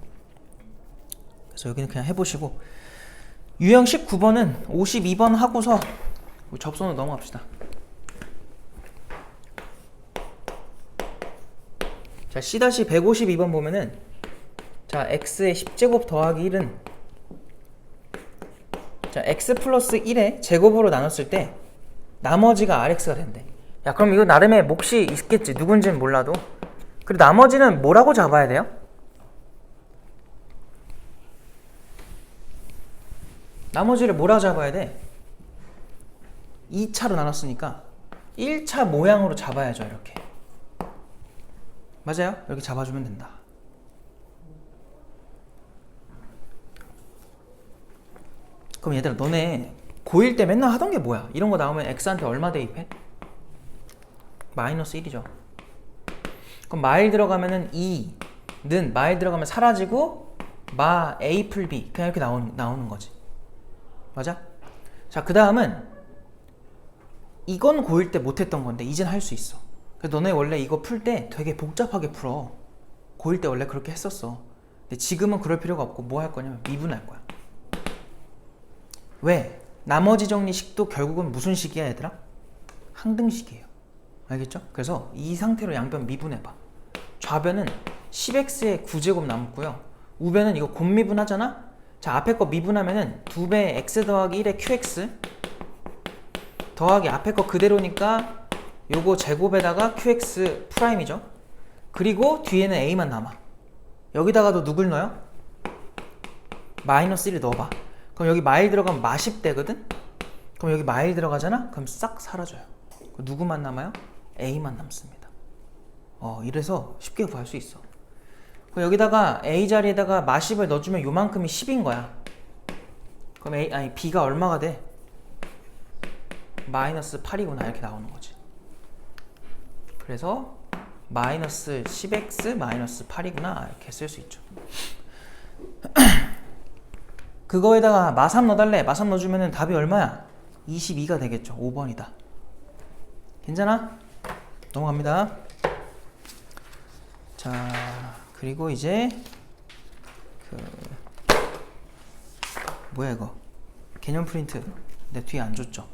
그래서 여기는 그냥 해보시고, 유형 19번은 52번 하고서 접선으로 넘어갑시다. 자, C-152번 보면은, 자, x의 10제곱 더하기 1은 자, x 플러스 1의 제곱으로 나눴을 때 나머지가 rx가 된대. 야, 그럼 이거 나름의 몫이 있겠지. 누군지는 몰라도. 그리고 나머지는 뭐라고 잡아야 돼요? 나머지를 뭐라고 잡아야 돼? 2차로 나눴으니까 1차 모양으로 잡아야죠. 이렇게. 맞아요? 이렇게 잡아주면 된다. 그럼 얘들아, 너네 고1 때 맨날 하던 게 뭐야? 이런 거 나오면 x한테 얼마 대입해? 마이너스 1이죠. 그럼 마일 들어가면은 2는 마일 들어가면 사라지고 마 a 풀 b 그냥 이렇게 나오는 거지. 맞아? 자, 그 다음은 이건 고1 때 못했던 건데 이젠 할 수 있어. 그래서 너네 원래 이거 풀 때 되게 복잡하게 풀어. 고1 때 원래 그렇게 했었어. 근데 지금은 그럴 필요가 없고 뭐 할 거냐면 미분할 거야. 왜? 나머지 정리식도 결국은 무슨 식이야 얘들아? 항등식이에요. 알겠죠? 그래서 이 상태로 양변 미분해봐. 좌변은 10x의 9제곱 남고요. 우변은 이거 곱미분 하잖아? 자, 앞에 거 미분하면은 2배 x 더하기 1의 qx 더하기 앞에 거 그대로니까 요거 제곱에다가 qx 프라임이죠. 그리고 뒤에는 a만 남아. 여기다가도 누굴 넣어요? 마이너스 1을 넣어봐. 그럼 여기 마일 들어가면 마십 되거든? 그럼 여기 마일 들어가잖아? 그럼 싹 사라져요. 누구만 남아요? a만 남습니다. 이래서 쉽게 구할 수 있어. 그럼 여기다가 a 자리에다가 마십을 넣어주면 요만큼이 10인 거야. 그럼 b가 얼마가 돼? 마이너스 8이구나 이렇게 나오는 거지. 그래서 마이너스 10x 마이너스 8이구나 이렇게 쓸 수 있죠. 그거에다가 마삼 넣어달래. 마삼 넣어주면 답이 얼마야? 22가 되겠죠. 5번이다. 괜찮아? 넘어갑니다. 자, 그리고 이제 뭐야 이거? 개념 프린트 내 뒤에 안 줬죠?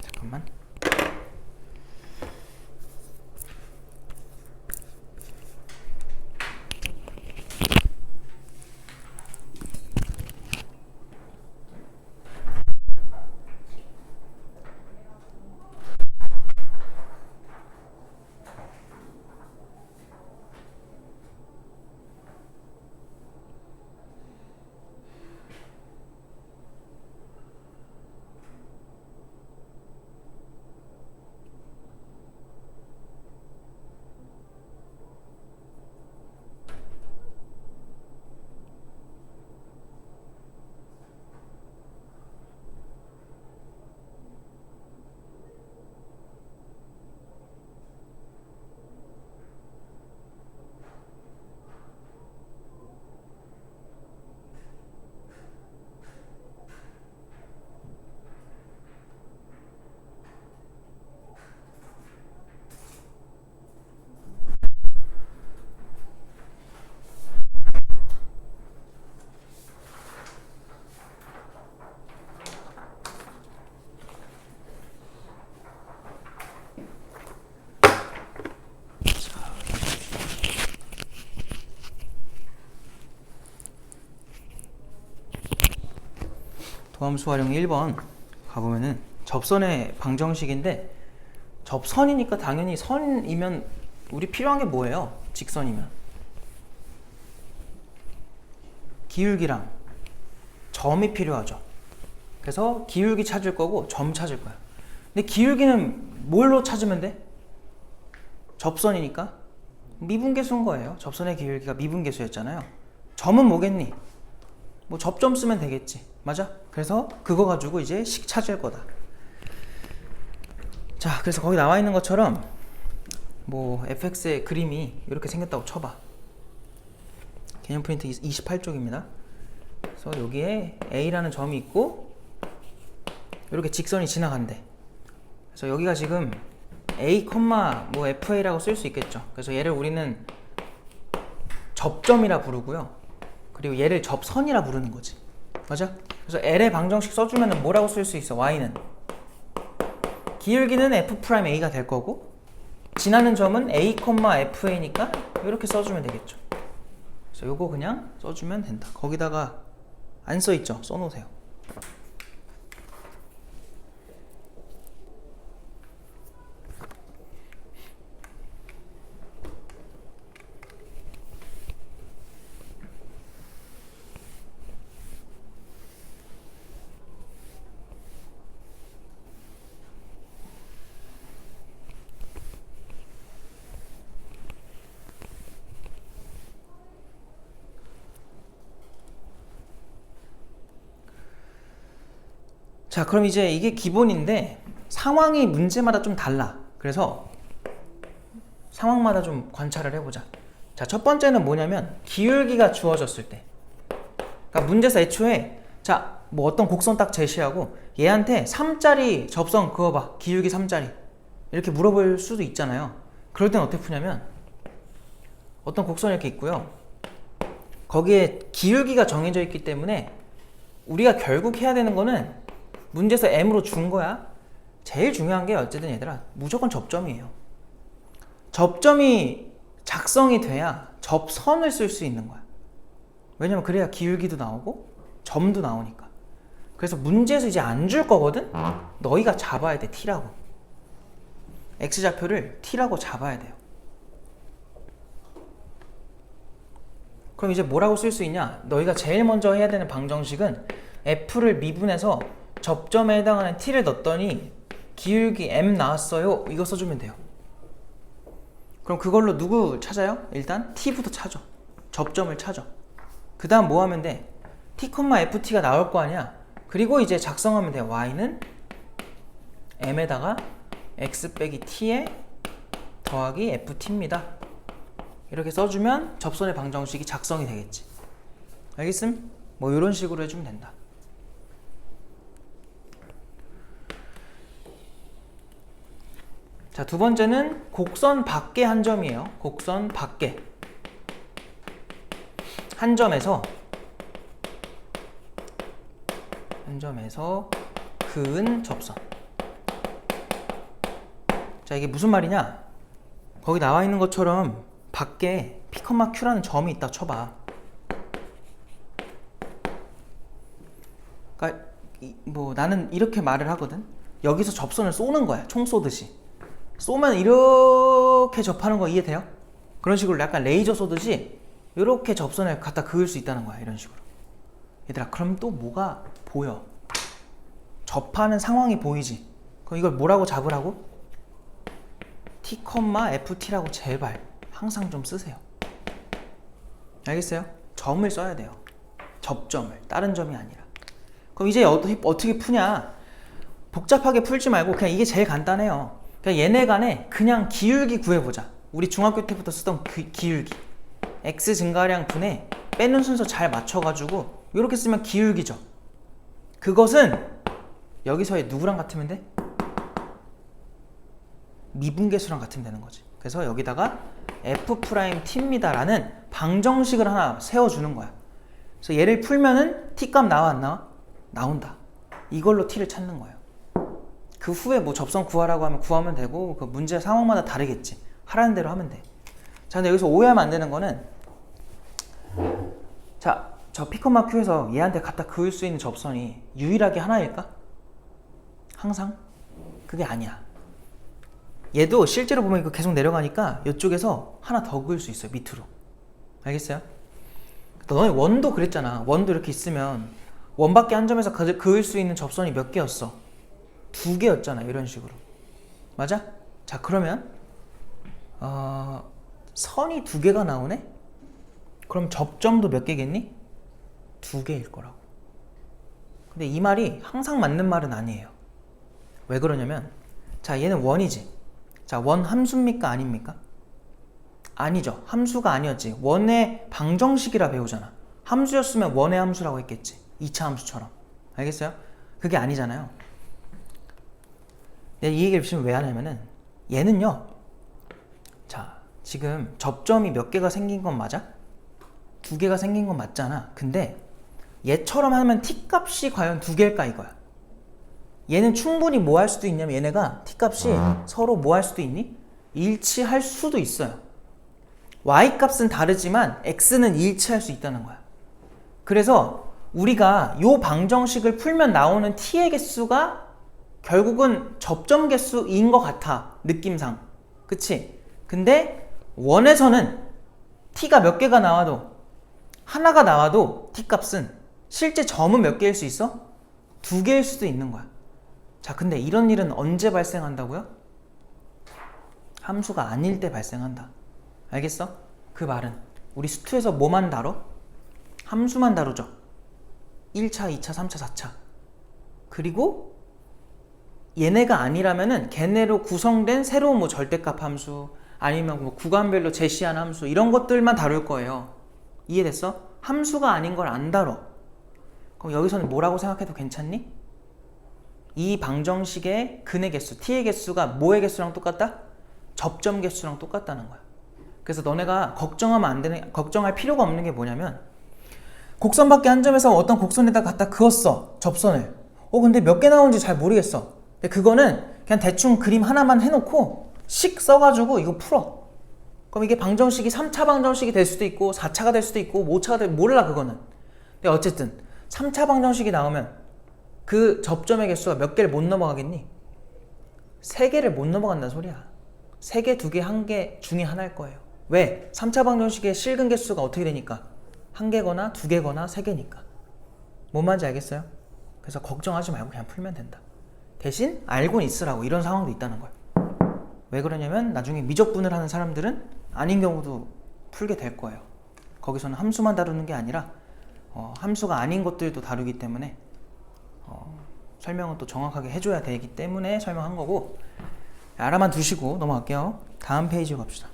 잠깐만. 도함수 활용 1번 가보면은 접선의 방정식인데 접선이니까 당연히 선이면 우리 필요한 게 뭐예요? 직선이면 기울기랑 점이 필요하죠. 그래서 기울기 찾을 거고 점 찾을 거야. 근데 기울기는 뭘로 찾으면 돼? 접선이니까 미분계수인 거예요. 접선의 기울기가 미분계수였잖아요. 점은 뭐겠니? 뭐 접점 쓰면 되겠지. 맞아? 그래서 그거 가지고 이제 식 찾을 거다. 자, 그래서 거기 나와 있는 것처럼 뭐 fx의 그림이 이렇게 생겼다고 쳐봐. 개념 프린트 28쪽입니다. 그래서 여기에 a라는 점이 있고 이렇게 직선이 지나간대. 그래서 여기가 지금 a, 뭐 fa라고 쓸 수 있겠죠. 그래서 얘를 우리는 접점이라 부르고요. 그리고 얘를 접선이라 부르는 거지. 맞아? 그래서 L의 방정식 써주면 뭐라고 쓸 수 있어? Y는 기울기는 F'A가 될 거고 지나는 점은 A, FA니까 이렇게 써주면 되겠죠. 그래서 요거 그냥 써주면 된다. 거기다가 안 써있죠? 써놓으세요. 자, 그럼 이제 이게 기본인데 상황이 문제마다 좀 달라. 그래서 상황마다 좀 관찰을 해보자. 자, 첫 번째는 뭐냐면 기울기가 주어졌을 때. 그러니까 문제에서 애초에 자, 뭐 어떤 곡선 딱 제시하고 얘한테 3짜리 접선 그어봐. 기울기 3짜리. 이렇게 물어볼 수도 있잖아요. 그럴 땐 어떻게 푸냐면 어떤 곡선이 이렇게 있고요. 거기에 기울기가 정해져 있기 때문에 우리가 결국 해야 되는 거는 문제에서 m으로 준 거야. 제일 중요한 게 어쨌든 얘들아 무조건 접점이에요. 접점이 작성이 돼야 접선을 쓸 수 있는 거야. 왜냐면 그래야 기울기도 나오고 점도 나오니까. 그래서 문제에서 이제 안 줄 거거든? 너희가 잡아야 돼. t라고. x좌표를 t라고 잡아야 돼요. 그럼 이제 뭐라고 쓸 수 있냐? 너희가 제일 먼저 해야 되는 방정식은 f를 미분해서 접점에 해당하는 t를 넣었더니 기울기 m 나왔어요. 이거 써주면 돼요. 그럼 그걸로 누구 찾아요? 일단 t부터 찾아. 접점을 찾아. 그 다음 뭐 하면 돼? t, ft가 나올 거 아니야? 그리고 이제 작성하면 돼. y는 m에다가 x 빼기 t에 더하기 ft입니다. 이렇게 써주면 접선의 방정식이 작성이 되겠지. 알겠음? 뭐 이런 식으로 해주면 된다. 자, 두 번째는 곡선 밖의 한 점이에요. 곡선 밖에 한 점에서 그은 접선. 자, 이게 무슨 말이냐? 거기 나와 있는 것처럼 밖에 P, Q라는 점이 있다 쳐봐. 그러니까 뭐 나는 이렇게 말을 하거든. 여기서 접선을 쏘는 거야. 총 쏘듯이. 쏘면 이렇게 접하는 거 이해돼요? 그런 식으로 약간 레이저 쏘듯이 이렇게 접선을 갖다 그을 수 있다는 거야. 이런 식으로. 얘들아, 그럼 또 뭐가 보여? 접하는 상황이 보이지? 그럼 이걸 뭐라고 잡으라고? T, FT라고 제발 항상 좀 쓰세요. 알겠어요? 점을 써야 돼요. 접점을. 다른 점이 아니라. 그럼 이제 어떻게 푸냐? 복잡하게 풀지 말고 그냥 이게 제일 간단해요. 그냥 얘네 간에 그냥 기울기 구해보자. 우리 중학교 때부터 쓰던 그 기울기. x 증가량 분에 빼는 순서 잘 맞춰가지고 이렇게 쓰면 기울기죠. 그것은 여기서의 누구랑 같으면 돼? 미분계수랑 같으면 되는 거지. 그래서 여기다가 f't입니다 라는 방정식을 하나 세워주는 거야. 그래서 얘를 풀면은 t 값 나와 안 나와? 나온다. 이걸로 t를 찾는 거예요. 그 후에 뭐 접선 구하라고 하면 구하면 되고 그 문제 상황마다 다르겠지. 하라는 대로 하면 돼. 자, 근데 여기서 오해하면 안 되는 거는 자, 저 P, Q에서 얘한테 갖다 그을 수 있는 접선이 유일하게 하나일까? 항상? 그게 아니야. 얘도 실제로 보면 이거 계속 내려가니까 이쪽에서 하나 더 그을 수 있어요. 밑으로. 알겠어요? 너네 원도 그랬잖아. 원도 이렇게 있으면 원밖에 한 점에서 그을 수 있는 접선이 몇 개였어? 2개였잖아. 이런 식으로. 맞아? 자, 그러면 선이 2개가 나오네? 그럼 접점도 몇 개겠니? 2개일 거라고. 근데 이 말이 항상 맞는 말은 아니에요. 왜 그러냐면 자, 얘는 원이지. 자, 원 함수입니까? 아닙니까? 아니죠. 함수가 아니었지. 원의 방정식이라 배우잖아. 함수였으면 원의 함수라고 했겠지. 2차 함수처럼. 알겠어요? 그게 아니잖아요. 내가 이 얘기를 지금 왜 하냐면은 얘는요. 자, 지금 접점이 몇 개가 생긴 건 맞아? 2개가 생긴 건 맞잖아. 근데 얘처럼 하면 t값이 과연 2개일까 이거야. 얘는 충분히 뭐 할 수도 있냐면 얘네가 t값이 서로 뭐 할 수도 있니? 일치할 수도 있어요. y값은 다르지만 x는 일치할 수 있다는 거야. 그래서 우리가 요 방정식을 풀면 나오는 t의 개수가 결국은 접점 개수인 것 같아. 느낌상. 그치? 근데 원에서는 t가 몇 개가 나와도 하나가 나와도 t값은 실제 점은 몇 개일 수 있어? 2개일 수도 있는 거야. 자, 근데 이런 일은 언제 발생한다고요? 함수가 아닐 때 발생한다. 알겠어? 그 말은 우리 수투에서 뭐만 다뤄? 함수만 다루죠. 1차, 2차, 3차, 4차. 그리고 얘네가 아니라면은 걔네로 구성된 새로운 뭐 절대값 함수 아니면 뭐 구간별로 제시한 함수 이런 것들만 다룰 거예요. 이해됐어? 함수가 아닌 걸 안 다뤄. 그럼 여기서는 뭐라고 생각해도 괜찮니? 이 방정식의 근의 개수, t의 개수가 뭐의 개수랑 똑같다? 접점 개수랑 똑같다는 거야. 그래서 너네가 걱정할 필요가 없는 게 뭐냐면 곡선 밖에 한 점에서 어떤 곡선에다 갖다 그었어. 접선을. 근데 몇 개 나오는지 잘 모르겠어. 근데 그거는 그냥 대충 그림 하나만 해놓고 식 써가지고 이거 풀어. 그럼 이게 방정식이 3차 방정식이 될 수도 있고 4차가 될 수도 있고 5차가 될 몰라 그거는. 근데 어쨌든 3차 방정식이 나오면 그 접점의 개수가 몇 개를 못 넘어가겠니? 3개를 못 넘어간다는 소리야. 3개, 2개, 1개 중에 하나일 거예요. 왜? 3차 방정식의 실근 개수가 어떻게 되니까? 1개거나 2개거나 3개니까. 뭔 말인지 알겠어요? 그래서 걱정하지 말고 그냥 풀면 된다. 대신 알고는 있으라고. 이런 상황도 있다는 거예요. 왜 그러냐면 나중에 미적분을 하는 사람들은 아닌 경우도 풀게 될 거예요. 거기서는 함수만 다루는 게 아니라 함수가 아닌 것들도 다루기 때문에 설명은 또 정확하게 해줘야 되기 때문에 설명한 거고, 알아만 두시고 넘어갈게요. 다음 페이지로 갑시다.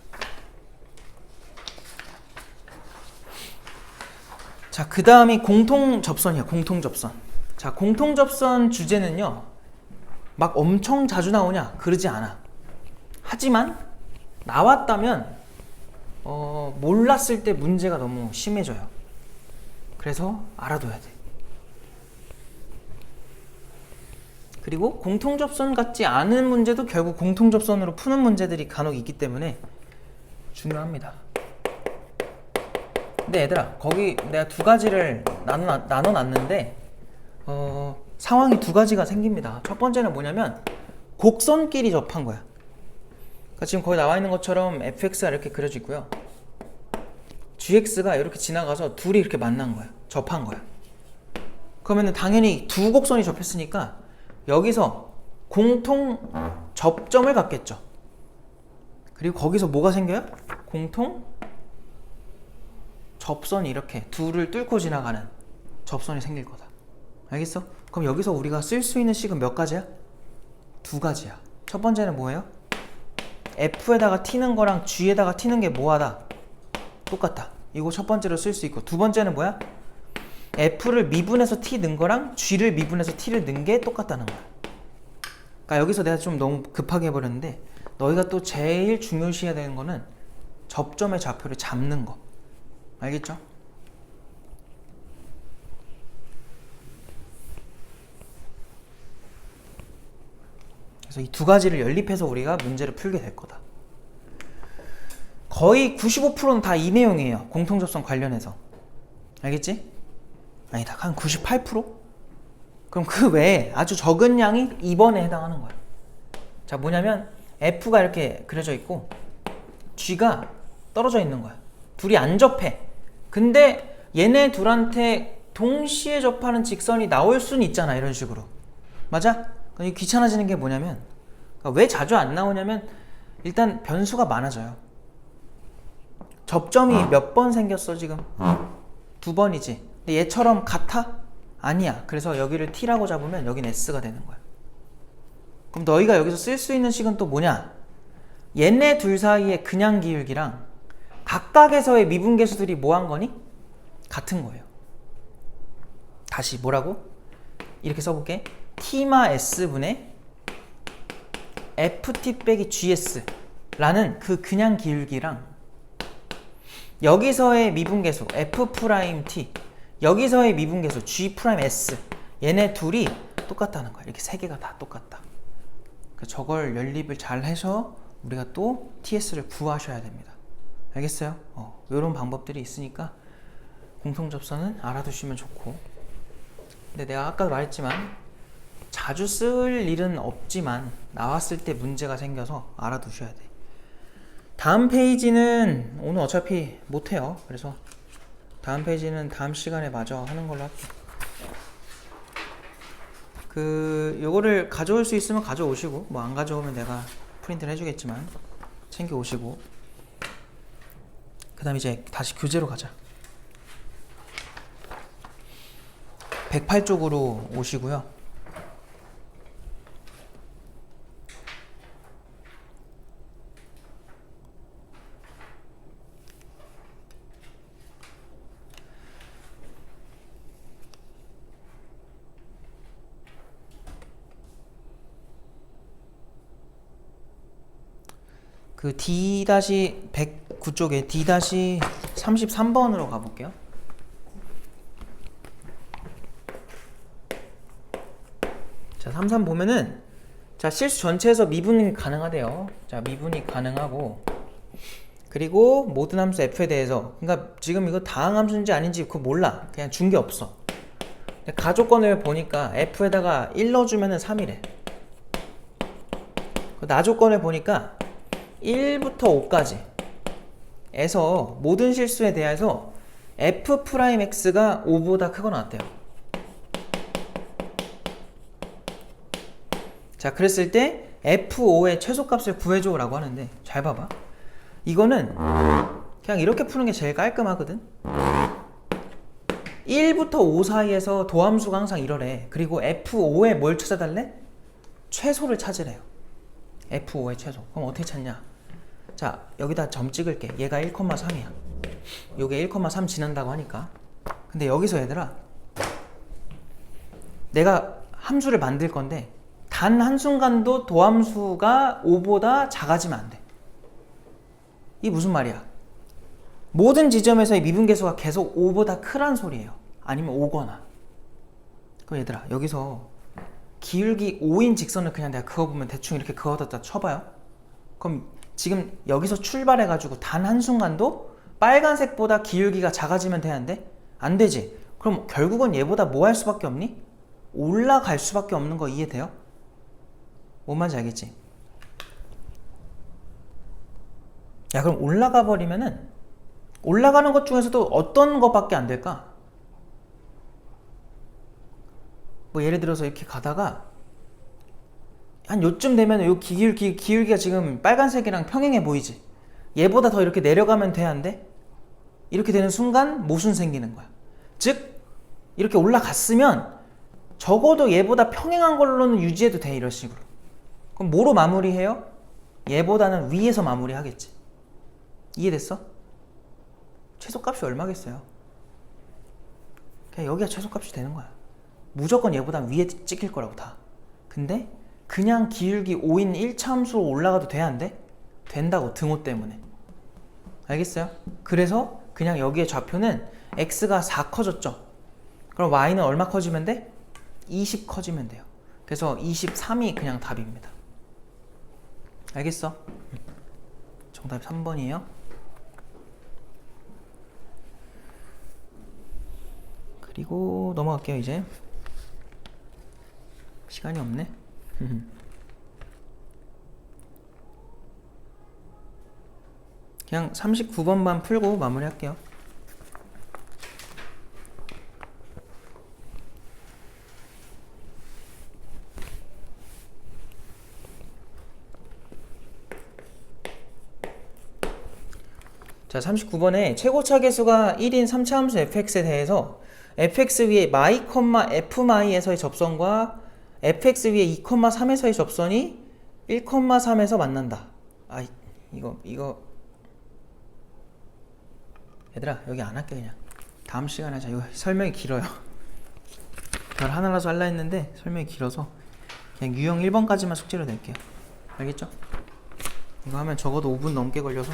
자, 그 다음이 공통접선이야. 공통접선. 자, 공통접선 주제는요 막 엄청 자주 나오냐? 그러지 않아. 하지만 나왔다면 몰랐을 때 문제가 너무 심해져요. 그래서 알아둬야 돼. 그리고 공통접선 같지 않은 문제도 결국 공통접선으로 푸는 문제들이 간혹 있기 때문에 중요합니다. 근데 얘들아, 거기 내가 두 가지를 나눠놨는데 상황이 두 가지가 생깁니다. 첫 번째는 뭐냐면 곡선끼리 접한 거야. 그러니까 지금 거기 나와 있는 것처럼 fx가 이렇게 그려져 있고요. gx가 이렇게 지나가서 둘이 이렇게 만난 거야. 접한 거야. 그러면은 당연히 두 곡선이 접했으니까 여기서 공통 접점을 갖겠죠. 그리고 거기서 뭐가 생겨요? 공통 접선이 이렇게 둘을 뚫고 지나가는 접선이 생길 거다. 알겠어? 그럼 여기서 우리가 쓸 수 있는 식은 몇 가지야? 두 가지야. 첫 번째는 뭐예요? F에다가 T는 거랑 G에다가 T는 게 뭐하다? 똑같다. 이거 첫 번째로 쓸 수 있고, 두 번째는 뭐야? F를 미분해서 T 넣은 거랑 G를 미분해서 T를 넣은 게 똑같다는 거야. 그러니까 여기서 내가 좀 너무 급하게 해버렸는데, 너희가 또 제일 중요시해야 되는 거는 접점의 좌표를 잡는 거. 알겠죠? 그래서 이 두 가지를 연립해서 우리가 문제를 풀게 될 거다. 거의 95%는 다 이 내용이에요. 공통접선 관련해서. 알겠지? 아니다. 한 98%? 그럼 그 외에 아주 적은 양이 2번에 해당하는 거야. 자, 뭐냐면 F가 이렇게 그려져 있고 G가 떨어져 있는 거야. 둘이 안 접해. 근데 얘네 둘한테 동시에 접하는 직선이 나올 수는 있잖아. 이런 식으로. 맞아? 그럼 귀찮아지는 게 뭐냐면, 그러니까 왜 자주 안 나오냐면 일단 변수가 많아져요. 접점이 몇 번 생겼어 지금? 2번이지. 근데 얘처럼 같아? 아니야. 그래서 여기를 T라고 잡으면 여긴 S가 되는 거야. 그럼 너희가 여기서 쓸 수 있는 식은 또 뭐냐? 얘네 둘 사이의 그냥 기울기랑 각각에서의 미분계수들이 뭐 한 거니? 같은 거예요. 다시 뭐라고? 이렇게 써볼게. T마 S분의 FT 빼기 GS 라는 그 그냥 기울기랑 여기서의 미분계수 F'T, 여기서의 미분계수 G'S, 얘네 둘이 똑같다는 거야. 이렇게 세 개가 다 똑같다. 그러니까 저걸 연립을 잘 해서 우리가 또 TS를 구하셔야 됩니다. 알겠어요? 이런 방법들이 있으니까 공통접선은 알아두시면 좋고, 근데 내가 아까 말했지만 자주 쓸 일은 없지만 나왔을 때 문제가 생겨서 알아두셔야 돼. 다음 페이지는 오늘 어차피 못해요. 그래서 다음 페이지는 다음 시간에 마저 하는 걸로 할게요. 요거를 가져올 수 있으면 가져오시고, 뭐 안 가져오면 내가 프린트를 해주겠지만 챙겨 오시고, 그 다음 이제 다시 교재로 가자. 108쪽으로 오시고요. 그 D-109 쪽에 D-33번으로 가볼게요. 자, 33 보면은 자, 실수 전체에서 미분이 가능하대요. 자, 미분이 가능하고 그리고 모든 함수 f에 대해서 그러니까 지금 이거 다항 함수인지 아닌지 그거 몰라. 그냥 준 게 없어. 가조건을 보니까 f에다가 1 넣어주면은 3이래. 나조건을 보니까 1부터 5까지 에서 모든 실수에 대해서 f'x가 5보다 크거나 같대요. 자, 그랬을 때 f5의 최소값을 구해줘 라고 하는데 잘 봐봐. 이거는 그냥 이렇게 푸는 게 제일 깔끔하거든. 1부터 5 사이에서 도함수가 항상 이러래. 그리고 f5에 뭘 찾아달래? 최소를 찾으래요. f5의 최소. 그럼 어떻게 찾냐? 자, 여기다 점 찍을게. 얘가 1,3이야. 요게 1,3 지난다고 하니까. 근데 여기서 얘들아, 내가 함수를 만들 건데 단 한순간도 도함수가 5보다 작아지면 안 돼. 이게 무슨 말이야? 모든 지점에서의 미분계수가 계속 5보다 크란 소리예요. 아니면 5거나. 그럼 얘들아, 여기서 기울기 5인 직선을 그냥 내가 그어보면 대충 이렇게 그어뒀다 쳐봐요. 그럼 지금 여기서 출발해가지고 단 한순간도 빨간색보다 기울기가 작아지면 돼, 안 돼? 안 되지. 그럼 결국은 얘보다 뭐 할 수밖에 없니? 올라갈 수밖에 없는 거 이해돼요? 뭔 말인지 알겠지? 야, 그럼 올라가 버리면은 올라가는 것 중에서도 어떤 것밖에 안 될까? 뭐 예를 들어서 이렇게 가다가 한 요쯤 되면 요 기울기가 지금 빨간색이랑 평행해 보이지? 얘보다 더 이렇게 내려가면 돼, 안 돼? 이렇게 되는 순간 모순 생기는 거야. 즉 이렇게 올라갔으면 적어도 얘보다 평행한 걸로는 유지해도 돼, 이런 식으로. 그럼 뭐로 마무리해요? 얘보다는 위에서 마무리하겠지. 이해됐어? 최소값이 얼마겠어요? 그냥 여기가 최소값이 되는 거야. 무조건 얘보다 위에 찍힐 거라고 다. 근데 그냥 기울기 5인 1차 함수로 올라가도 돼, 안 돼? 된다고, 등호 때문에. 알겠어요? 그래서 그냥 여기에 좌표는 x가 4 커졌죠? 그럼 y는 얼마 커지면 돼? 20 커지면 돼요. 그래서 23이 그냥 답입니다. 알겠어? 정답이 3번이에요. 그리고 넘어갈게요. 이제 시간이 없네. 그냥 39번만 풀고 마무리할게요. 자, 39번에 최고차 계수가 1인 3차 함수 fx에 대해서 fx 위에 y, f마이에서의 접선과 fx 위에 2,3에서의 접선이 1,3에서 만난다. 아, 이거 얘들아, 여기 안 할게. 그냥 다음 시간에 하자. 이거 설명이 길어요. 별 하나라서 할라 했는데 설명이 길어서 그냥 유형 1번까지만 숙제로 낼게요. 알겠죠? 이거 하면 적어도 5분 넘게 걸려서